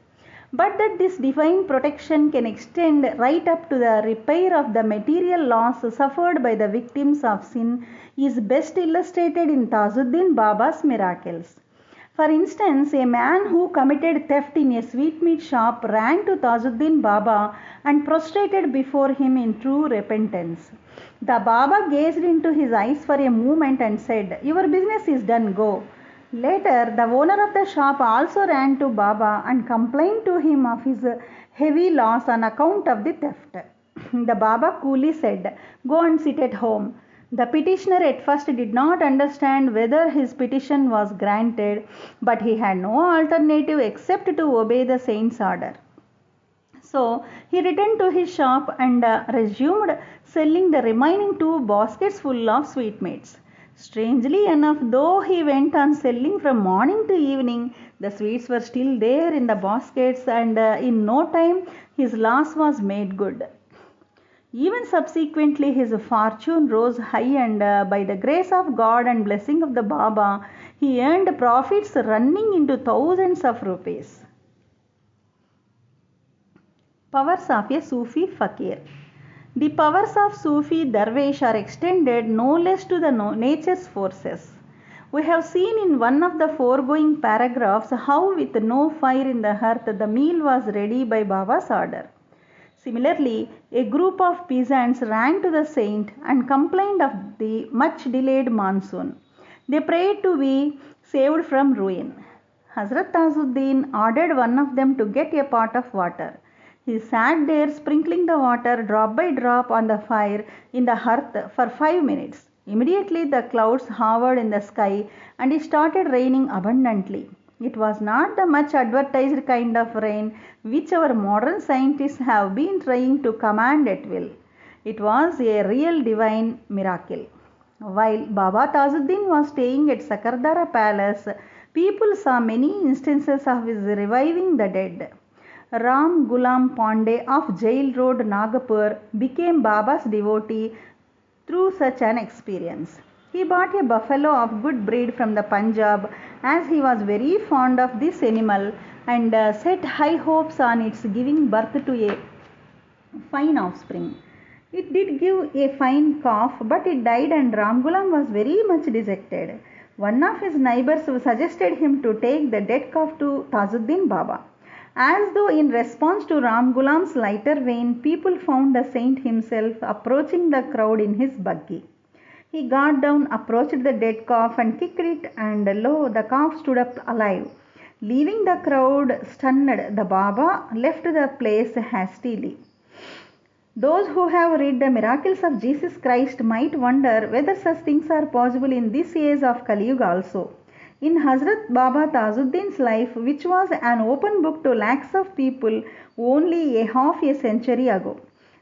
But that this divine protection can extend right up to the repair of the material loss suffered by the victims of sin is best illustrated in Tajuddin Baba's miracles. For instance, a man who committed theft in a sweetmeat shop ran to Tajuddin Baba and prostrated before him in true repentance. The Baba gazed into his eyes for a moment and said, "Your business is done, go." Later, the owner of the shop also ran to Baba and complained to him of his heavy loss on account of the theft. The Baba coolly said, "Go and sit at home." The petitioner at first did not understand whether his petition was granted, but he had no alternative except to obey the saint's order. So he returned to his shop and resumed selling the remaining 2 baskets full of sweetmeats. Strangely enough, though he went on selling from morning to evening, the sweets were still there in the baskets, and in no time his loss was made good. Even subsequently, his fortune rose high, and by the grace of God and blessing of the Baba, he earned profits running into thousands of rupees. Powers of a Sufi Fakir. The powers of Sufi Darwish are extended no less to the nature's forces. We have seen in one of the foregoing paragraphs how with no fire in the hearth the meal was ready by Baba's order. Similarly, a group of peasants ran to the saint and complained of the much delayed monsoon. They prayed to be saved from ruin. Hazrat Tajuddin ordered one of them to get a pot of water. He sat there sprinkling the water drop by drop on the fire in the hearth for 5 minutes. Immediately the clouds hovered in the sky and it started raining abundantly. It was not the much advertised kind of rain which our modern scientists have been trying to command at will. It was a real divine miracle. While Baba Tajuddin was staying at Sakardara Palace, people saw many instances of his reviving the dead. Ram Gulam Pandey of Jail Road, Nagpur, became Baba's devotee through such an experience. He bought a buffalo of good breed from the Punjab, as he was very fond of this animal, and set high hopes on its giving birth to a fine offspring. It did give a fine calf, but it died, and Ram Gulam was very much dejected. One of his neighbors suggested him to take the dead calf to Tajuddin Baba. As though in response to Ram Ghulam's lighter vein, people found the saint himself approaching the crowd in his buggy. He got down, approached the dead calf and kicked it, and lo, the calf stood up alive. Leaving the crowd stunned, the Baba left the place hastily. Those who have read the miracles of Jesus Christ might wonder whether such things are possible in this age of Kali Yuga also. In Hazrat Baba Tajuddin's life, which was an open book to lakhs of people only a half a century ago.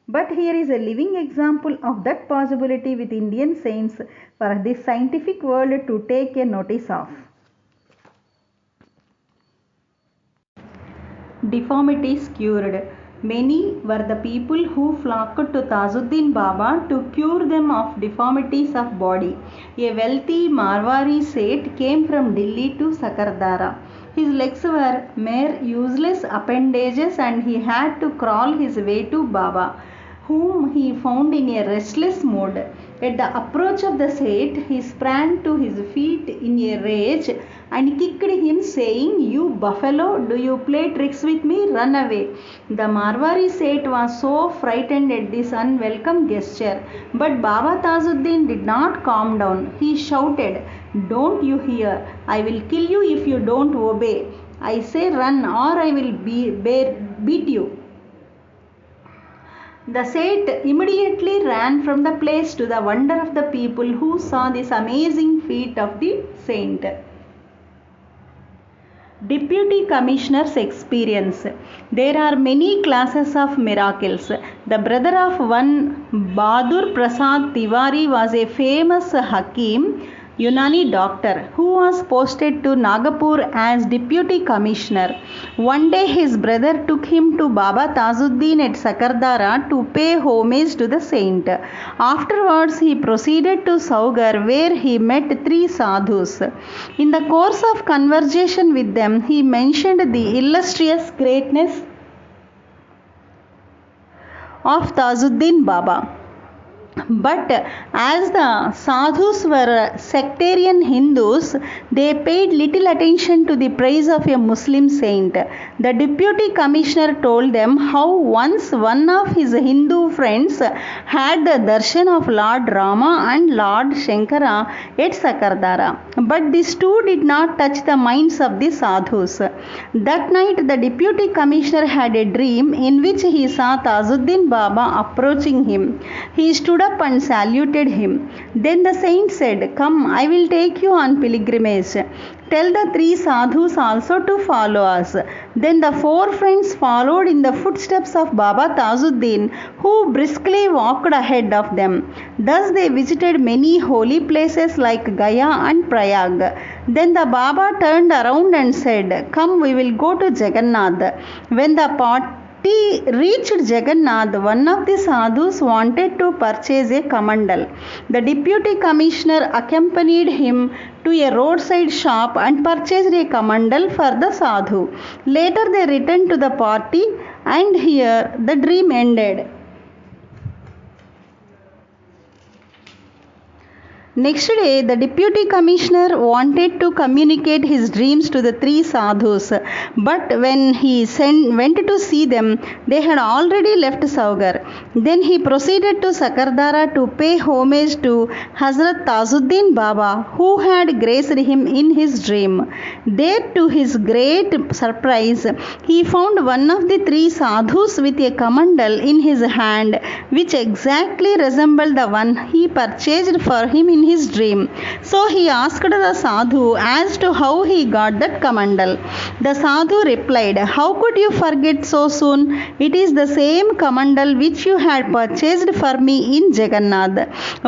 But here is a living example of that possibility with Indian saints for the scientific world to take a notice of. Deformities cured. Many were the people who flocked to Tajuddin Baba to cure them of deformities of body. A wealthy Marwari Seth came from Delhi to Sakardara. His legs were mere useless appendages and he had to crawl his way to Baba, whom he found in a restless mood. At the approach of the Seth, he sprang to his feet in a rage and kicked him, saying, "You buffalo, do you play tricks with me? Run away." The Marwari Seth was so frightened at this unwelcome gesture, but Baba Tajuddin did not calm down. He shouted, "Don't you hear? I will kill you if you don't obey. I say run or I will beat you." The Seth immediately ran from the place to the wonder of the people who saw this amazing feat of the saint. Deputy Commissioner's experience. There are many classes of miracles. The brother of one Bahadur Prasad Tiwari was a famous Hakim, Unani doctor, who was posted to Nagpur as Deputy Commissioner. One day his brother took him to Baba Tajuddin at Sakardara to pay homage to the saint. Afterwards he proceeded to Saugar, where he met three sadhus. In the course of conversation with them, he mentioned the illustrious greatness of Tajuddin Baba. But as the sadhus were sectarian Hindus, they paid little attention to the praise of a Muslim saint. The deputy commissioner told them how once one of his Hindu friends had the darshan of Lord Rama and Lord Shankara at Sakardara. But these two did not touch the minds of the sadhus. That night the deputy commissioner had a dream in which he saw Tajuddin Baba approaching him. He stood up and saluted him. Then the saint said, "Come, I will take you on pilgrimage. Tell the three sadhus also to follow us." Then the four friends followed in the footsteps of Baba Tajuddin, who briskly walked ahead of them. Thus they visited many holy places like Gaya and Prayag. Then the Baba turned around and said, "Come, we will go to Jagannath." When the party reached Jagannath, one of the sadhus wanted to purchase a kamandal. The deputy commissioner accompanied him to a roadside shop and purchased a kamandal for the sadhu. Later they returned to the party, and here the dream ended. Next day, the deputy commissioner wanted to communicate his dreams to the three sadhus, but when he went to see them, they had already left Saugar. Then he proceeded to Sakardara to pay homage to Hazrat Tajuddin Baba, who had graced him in his dream. There, to his great surprise, he found one of the three sadhus with a kamandal in his hand, which exactly resembled the one he purchased for him in his dream. So he asked the sadhu as to how he got that kamandal. The sadhu replied, "How could you forget so soon? It is the same kamandal which you had purchased for me in Jagannath."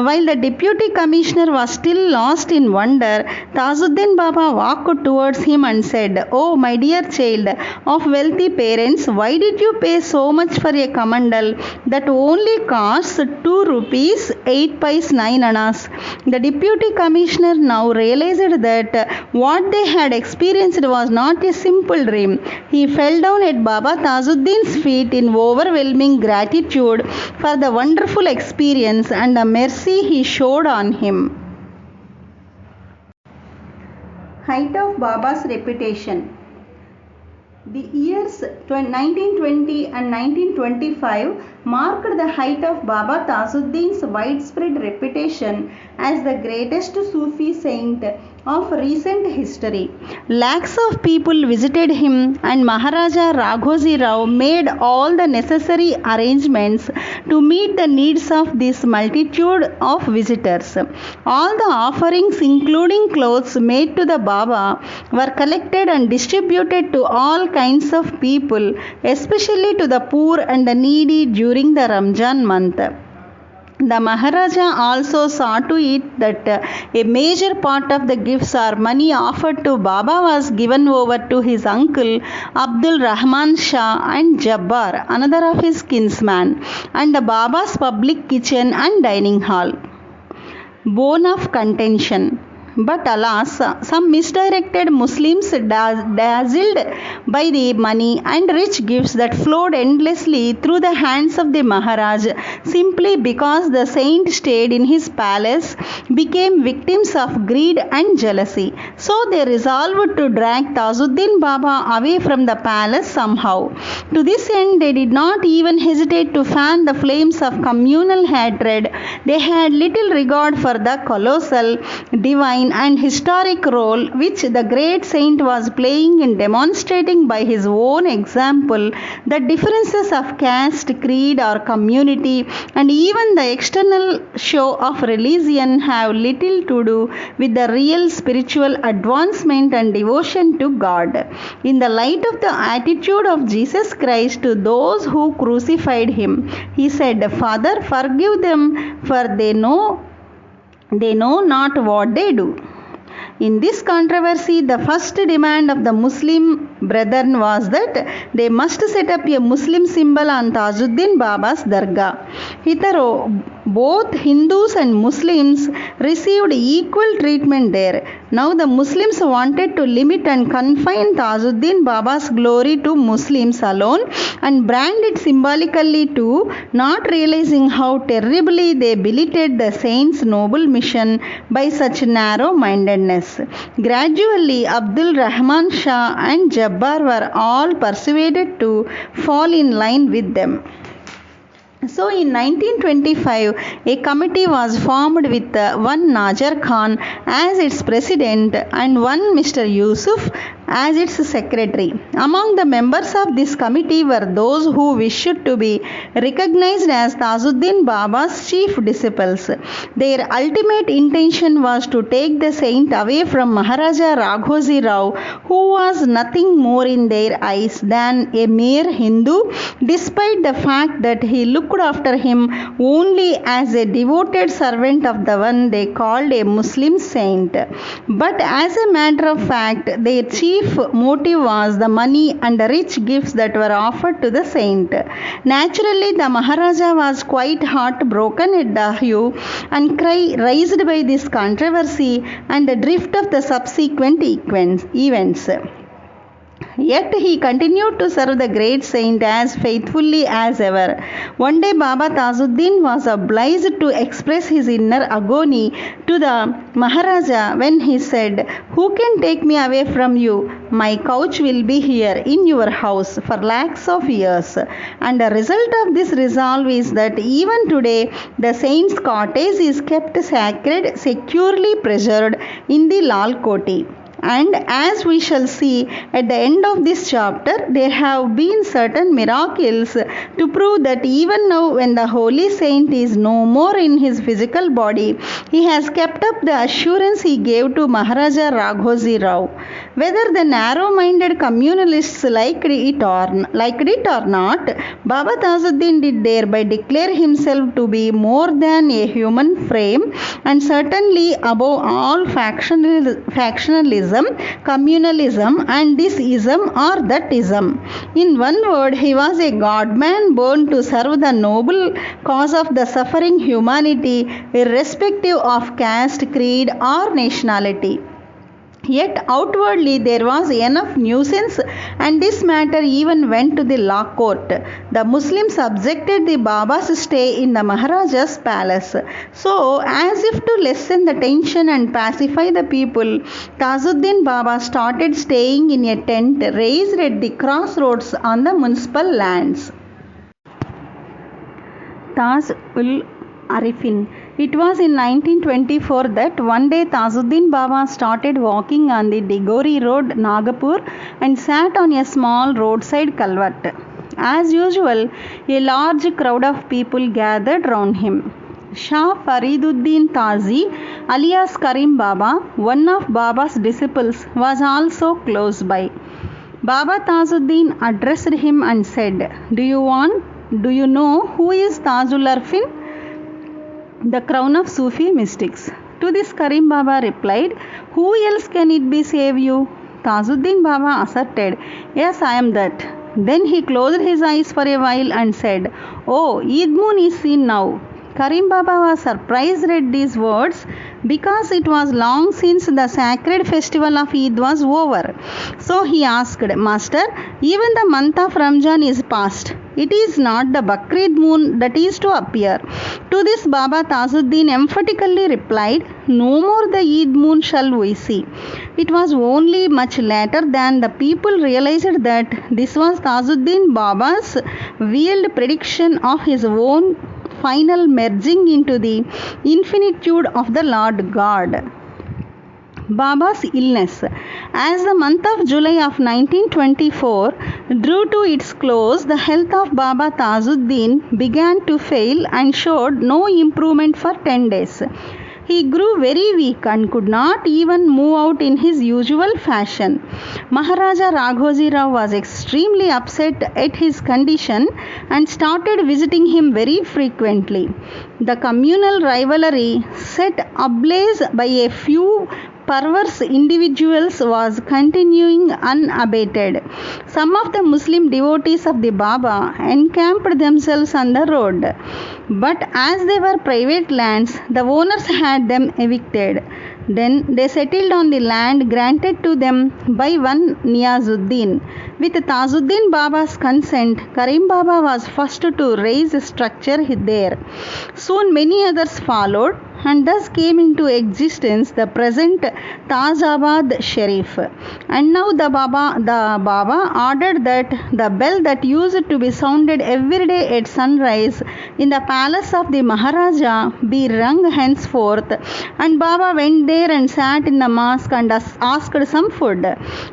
While the deputy commissioner was still lost in wonder, Tajuddin Baba walked towards him and said, "Oh my dear child of wealthy parents, why did you pay so much for a kamandal that only costs 2 rupees 8 paise 9 annas?" The deputy commissioner now realized that what they had experienced was not a simple dream. He fell down at Baba Tajuddin's feet in overwhelming gratitude for the wonderful experience and the mercy he showed on him. Height of Baba's reputation. The years 1920 and 1925 marked the height of Baba Tajuddin's widespread reputation as the greatest Sufi saint of recent history. Lakhs of people visited him, and Maharaja Raghoji Rao made all the necessary arrangements to meet the needs of this multitude of visitors. All the offerings, including clothes made to the Baba, were collected and distributed to all kinds of people, especially to the poor and the needy during the Ramzan month. The Maharaja also saw to it that a major part of the gifts or money offered to Baba was given over to his uncle Abdul Rahman Shah and Jabbar, another of his kinsmen, and the Baba's public kitchen and dining hall. Bone of contention. But alas, some misdirected Muslims dazzled by the money and rich gifts that flowed endlessly through the hands of the Maharaj simply because the saint stayed in his palace, became victims of greed and jealousy. So they resolved to drag Tajuddin Baba away from the palace somehow. To this end, they did not even hesitate to fan the flames of communal hatred. They had little regard for the colossal, divine, and historic role which the great saint was playing in demonstrating by his own example that differences of caste, creed, or community, and even the external show of religion have little to do with the real spiritual advancement and devotion to God. In the light of the attitude of Jesus Christ to those who crucified him, he said, "Father, forgive them, for they know not what they do." In this controversy, the first demand of the Muslim brethren was that they must set up a Muslim symbol on Tajuddin Baba's dargah. Hitherto, both Hindus and Muslims received equal treatment there. Now the Muslims wanted to limit and confine Tajuddin Baba's glory to Muslims alone and brand it symbolically too, not realizing how terribly they belittled the saint's noble mission by such narrow-mindedness. Gradually, Abdul Rahman Shah and Jabbar were all persuaded to fall in line with them. So in 1925, a committee was formed with one Najar Khan as its president and one Mr. Yusuf as its secretary. Among the members of this committee were those who wished to be recognized as Tajuddin Baba's chief disciples. Their ultimate intention was to take the saint away from Maharaja Raghoji Rao, who was nothing more in their eyes than a mere Hindu, despite the fact that he looked after him only as a devoted servant of the one they called a Muslim saint. But as a matter of fact, their chief motive was the money and the rich gifts that were offered to the saint. Naturally, the Maharaja was quite heartbroken at the hue and cry raised by this controversy and the drift of the subsequent events. Yet he continued to serve the great saint as faithfully as ever. One day Baba Tajuddin was obliged to express his inner agony to the Maharaja when he said, "Who can take me away from you? My couch will be here in your house for lakhs of years." And the result of this resolve is that even today the saint's cottage is kept sacred, securely preserved in the Lal Koti. And as we shall see at the end of this chapter, there have been certain miracles to prove that even now, when the holy saint is no more in his physical body, he has kept up the assurance he gave to Maharaja Raghoji Rao. Whether the narrow-minded communalists liked it or not, Baba Tajuddin did thereby declare himself to be more than a human frame, and certainly above all factionalism, communalism, and this ism or that ism. In one word, he was a God-man born to serve the noble cause of the suffering humanity, irrespective of caste, creed, or nationality. Yet outwardly there was enough nuisance, and this matter even went to the law court. The Muslims subjected the Baba's stay in the Maharaja's palace. So, as if to lessen the tension and pacify the people, Tajuddin Baba started staying in a tent raised at the crossroads on the municipal lands. Taj-ul-Arifin. It was in 1924 that one day Tajuddin Baba started walking on the Digori road, Nagpur, and sat on a small roadside culvert. As usual, a large crowd of people gathered round him. Shah Fariduddin Tazi, alias Karim Baba, one of Baba's disciples, was also close by. Baba Tajuddin addressed him and said, Do you know who is Tajul-Arifin? The crown of Sufi mystics. To this Karim Baba replied, Who else can it be save you? Tajuddin Baba asserted, Yes, I am that. Then he closed his eyes for a while and said, Oh, Eid moon is seen now. Karim Baba was surprised at these words because it was long since the sacred festival of Eid was over. So he asked, Master, even the month of Ramjan is past. It is not the Bakrid moon that is to appear. To this Baba Tajuddin emphatically replied, No more the Eid moon shall we see. It was only much later than the people realized that this was Tajuddin Baba's veiled prediction of his own final merging into the infinitude of the Lord God. Baba's illness. As the month of July of 1924 drew to its close, the health of Baba Tajuddin began to fail and showed no improvement for 10 days. He grew very weak and could not even move out in his usual fashion. Maharaja Raghoji Rao was extremely upset at his condition and started visiting him very frequently. The communal rivalry set ablaze by a few perverse individuals was continuing unabated. Some of the Muslim devotees of the Baba encamped themselves on the road, but as they were private lands, the owners had them evicted. Then they settled on the land granted to them by one Niyazuddin. With Tajuddin Baba's consent, Karim Baba was first to raise a structure there. Soon many others followed, and thus came into existence the present Tajabad Sharif. And now the Baba ordered that the bell that used to be sounded every day at sunrise in the palace of the Maharaja be rung henceforth, and Baba went there and sat in the mosque and asked some food.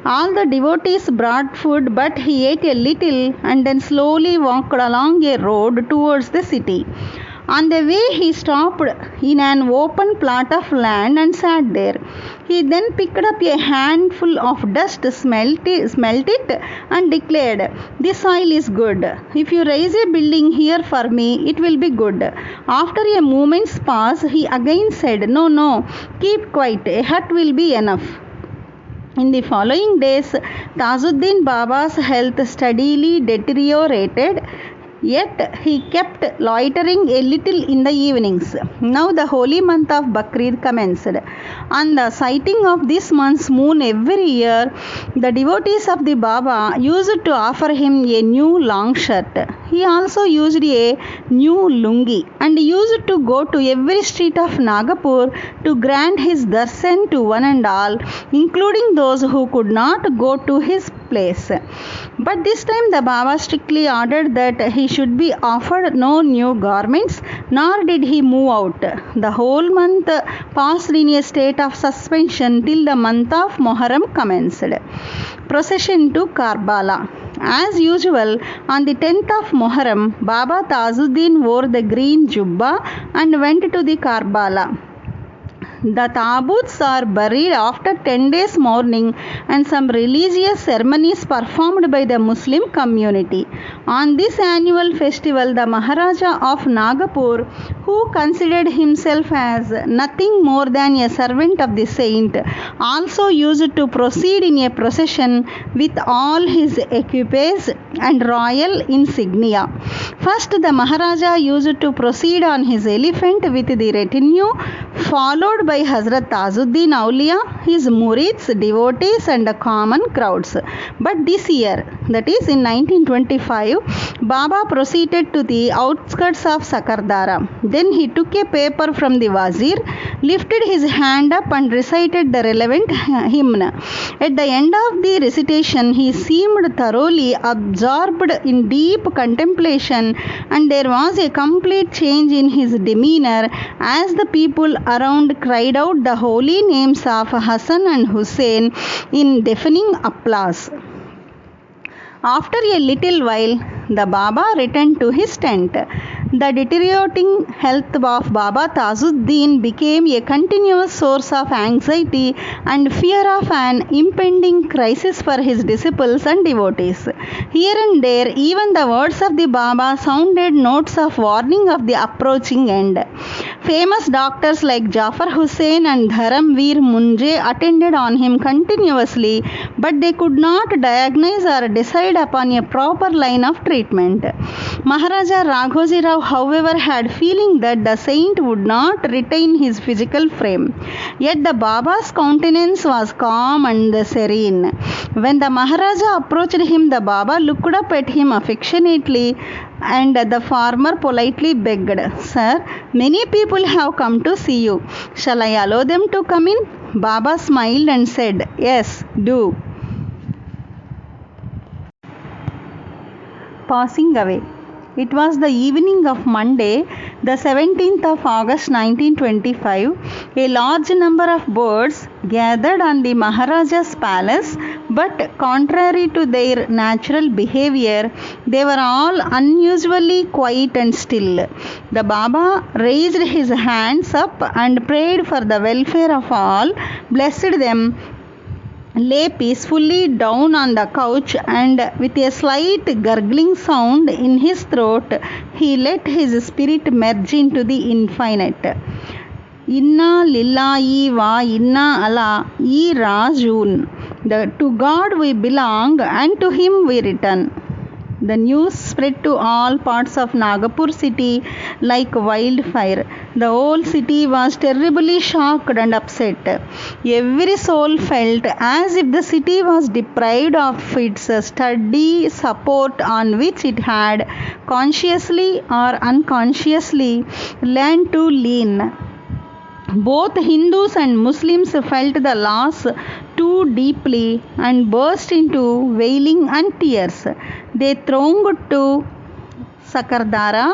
All the devotees brought food, but he ate a little and then slowly walked along a road towards the city. On the way, he stopped in an open plot of land and sat there. He then picked up a handful of dust, smelt it, and declared, This soil is good. If you raise a building here for me, it will be good. After a moment's pause, he again said, No, keep quiet. A hut will be enough. In the following days, Tajuddin Baba's health steadily deteriorated. Yet he kept loitering a little in the evenings. Now the holy month of Bakrid commenced. On the sighting of this month's moon every year, the devotees of the Baba used to offer him a new long shirt. He also used a new lungi and used to go to every street of Nagpur to grant his darshan to one and all, including those who could not go to his place. But this time the Baba strictly ordered that he should be offered no new garments, nor did he move out. The whole month passed in a state of suspension till the month of Muharram commenced. Procession to Karbala. As usual, on the 10th of Muharram, Baba Tajuddin wore the green jubba and went to the Karbala. The tabuts are buried after 10 days mourning and some religious ceremonies performed by the Muslim community. On this annual festival, the Maharaja of Nagpur, who considered himself as nothing more than a servant of the saint, also used to proceed in a procession with all his equipages and royal insignia. First, the Maharaja used to proceed on his elephant with the retinue, followed by Hazrat Tajuddin Auliya, his murids, devotees and common crowds. But this year, that is in 1925, Baba proceeded to the outskirts of Sakardara. Then he took a paper from the wazir, lifted his hand up and recited the relevant hymn. At the end of the recitation, he seemed thoroughly absorbed in deep contemplation, and there was a complete change in his demeanor as the people around cried out the holy names of Hassan and Hussein in deafening applause. After a little while, the Baba returned to his tent. The deteriorating health of Baba Tajuddin became a continuous source of anxiety and fear of an impending crisis for his disciples and devotees. Here and there, even the words of the Baba sounded notes of warning of the approaching end. Famous doctors like Jafar Hussain and Dharamveer Munje attended on him continuously, but they could not diagnose or decide upon a proper line of treatment. Maharaja Raghoji Rao, however, had feeling that the saint would not retain his physical frame. Yet the Baba's countenance was calm and serene. When the Maharaja approached him, the Baba looked up at him affectionately, and the farmer politely begged, "Sir, many people have come to see you. Shall I allow them to come in?" Baba smiled and said, "Yes, do." Passing away. It was the evening of Monday, the 17th of August 1925. A large number of birds gathered on the Maharaja's palace, but contrary to their natural behavior, they were all unusually quiet and still. The Baba raised his hands up and prayed for the welfare of all, blessed them, lay peacefully down on the couch, and with a slight gurgling sound in his throat, he let his spirit merge into the infinite. Inna lillahi wa inna ala rajoon. To God we belong, and to him we return. The news spread to all parts of Nagpur city like wildfire. The whole city was terribly shocked and upset. Every soul felt as if the city was deprived of its sturdy support on which it had consciously or unconsciously learned to lean. Both Hindus and Muslims felt the loss too deeply and burst into wailing and tears. They thronged to Sakardara,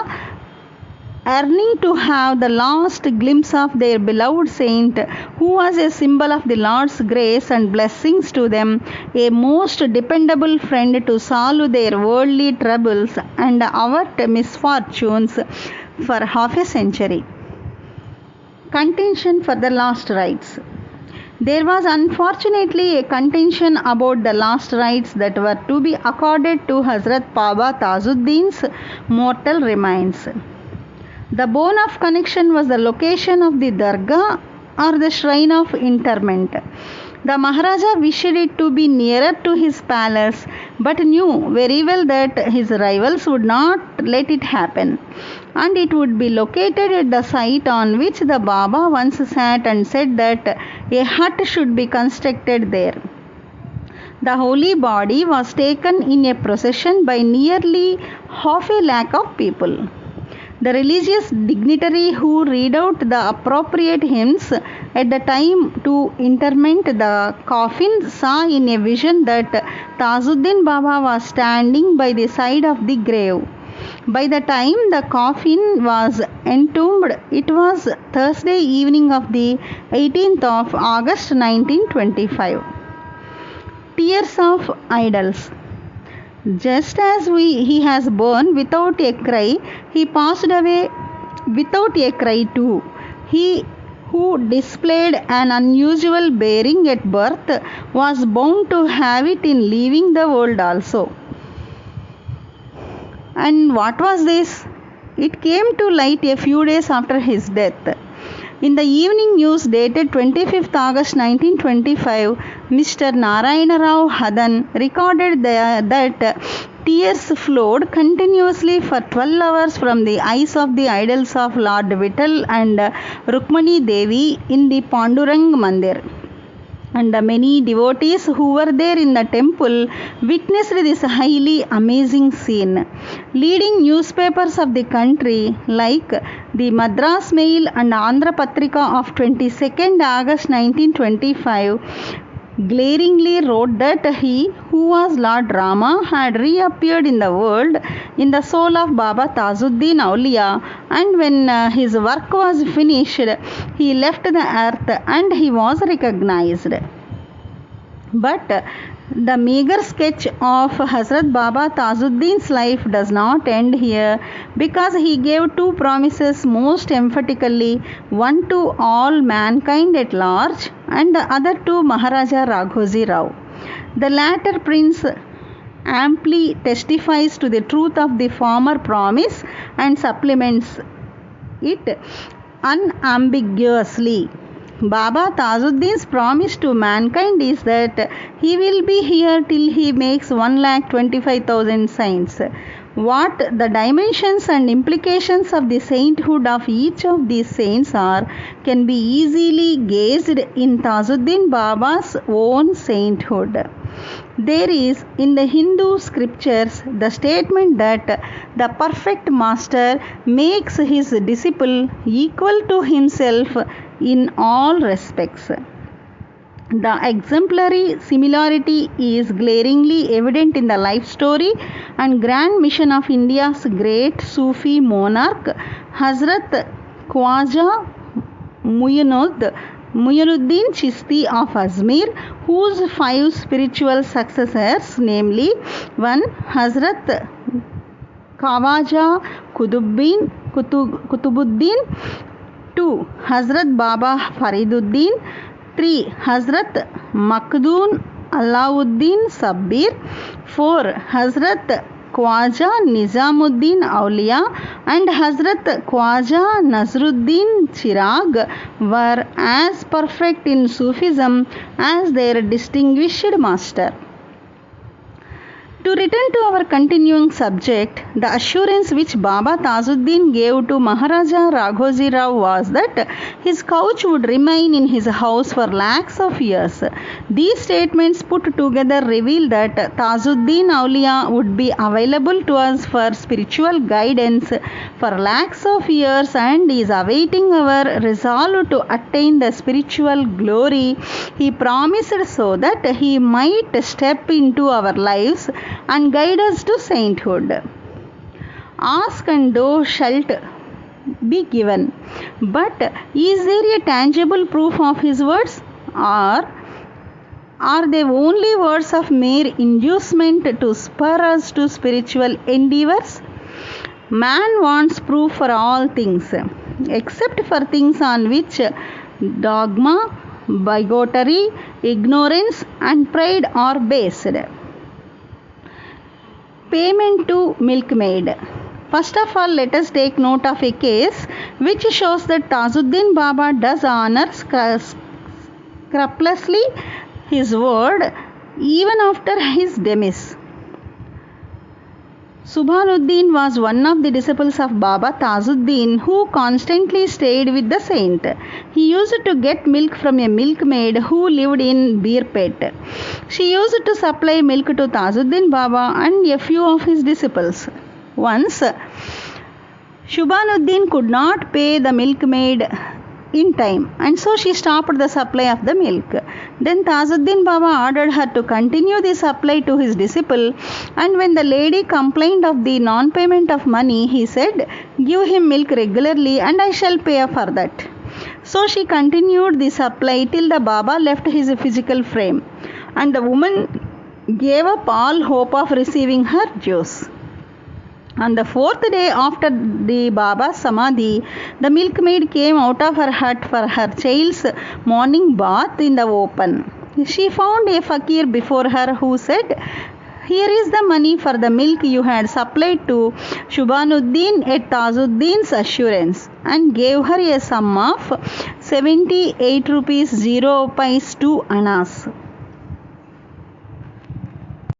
yearning to have the last glimpse of their beloved saint, who was a symbol of the Lord's grace and blessings to them, a most dependable friend to solve their worldly troubles and avert misfortunes for half a century. Contention for the last rites. There was unfortunately a contention about the last rites that were to be accorded to Hazrat Baba Tajuddin's mortal remains. The bone of connection was the location of the dargah or the shrine of interment. The Maharaja wished it to be nearer to his palace, but knew very well that his rivals would not let it happen, and it would be located at the site on which the Baba once sat and said that a hut should be constructed there. The holy body was taken in a procession by nearly 500,000 of people. The religious dignitary who read out the appropriate hymns at the time to interment the coffin saw in a vision that Tajuddin Baba was standing by the side of the grave. By the time the coffin was entombed, it was Thursday evening of the 18th of August 1925. Tears of idols. Just as he has born without a cry, he passed away without a cry too. He who displayed an unusual bearing at birth was bound to have it in leaving the world also. And what was this? It came to light a few days after his death. In the evening news dated 25th August 1925, Mr. Narayana Rao Hadan recorded that Tears flowed continuously for 12 hours from the eyes of the idols of Lord Vittal and Rukmani Devi in the Pandurang Mandir. And many devotees who were there in the temple witnessed this highly amazing scene. Leading newspapers of the country like the Madras Mail and Andhra Patrika of 22nd August 1925 glaringly wrote that he, who was Lord Rama, had reappeared in the world in the soul of Baba Tajuddin Auliya, and when his work was finished, he left the earth and he was recognized. But the meager sketch of Hazrat Baba Tajuddin's life does not end here, because he gave two promises most emphatically, one to all mankind at large and the other to Maharaja Raghoji Rao. The latter prince amply testifies to the truth of the former promise and supplements it unambiguously. Baba Tajuddin's promise to mankind is that he will be here till he makes 1,25,000 saints. What the dimensions and implications of the sainthood of each of these saints are can be easily gauged in Tajuddin Baba's own sainthood. There is in the Hindu scriptures the statement that the perfect master makes his disciple equal to himself in all respects. The exemplary similarity is glaringly evident in the life story and grand mission of India's great Sufi monarch, Hazrat Khwaja Muinuddin Chishti of Ajmer, whose 5 spiritual successors, namely 1. Hazrat Khawaja Kutubuddin, 2. Hazrat Baba Fariduddin, 3. Hazrat Makhdoon Alauddin Sabbir, 4. Hazrat Khwaja Nizamuddin Auliya and Hazrat Khwaja Nazruddin Chirag were as perfect in Sufism as their distinguished master. To return to our continuing subject, the assurance which Baba Tajuddin gave to Maharaja Raghoji Rao was that his couch would remain in his house for lakhs of years. These statements put together reveal that Tajuddin Auliya would be available to us for spiritual guidance for lakhs of years and is awaiting our resolve to attain the spiritual glory he promised, so that he might step into our lives and guide us to sainthood. Ask and thou shalt be given. But is there a tangible proof of his words, or are they only words of mere inducement to spur us to spiritual endeavors? Man wants proof for all things, except for things on which dogma, bigotry, ignorance and pride are based. Payment to milkmaid. First of all, let us take note of a case which shows that Tajuddin Baba does honor scrupulously his word even after his demise. Subhanuddin was one of the disciples of Baba Tajuddin who constantly stayed with the saint. He used to get milk from a milkmaid who lived in Birpet. She used to supply milk to Tajuddin Baba and a few of his disciples. Once, Subhanuddin could not pay the milkmaid in time, and so she stopped the supply of the milk. Then Tajuddin Baba ordered her to continue the supply to his disciple, and when the lady complained of the non-payment of money, he said, "Give him milk regularly and I shall pay for that." So she continued the supply till the Baba left his physical frame, and the woman gave up all hope of receiving her dues. On the 4th day after the Baba's Samadhi, the milkmaid came out of her hut for her child's morning bath in the open. She found a fakir before her who said, "Here is the money for the milk you had supplied to Subhanuddin at Tajuddin's assurance," and gave her a sum of 78 rupees 0 paise 2 annas.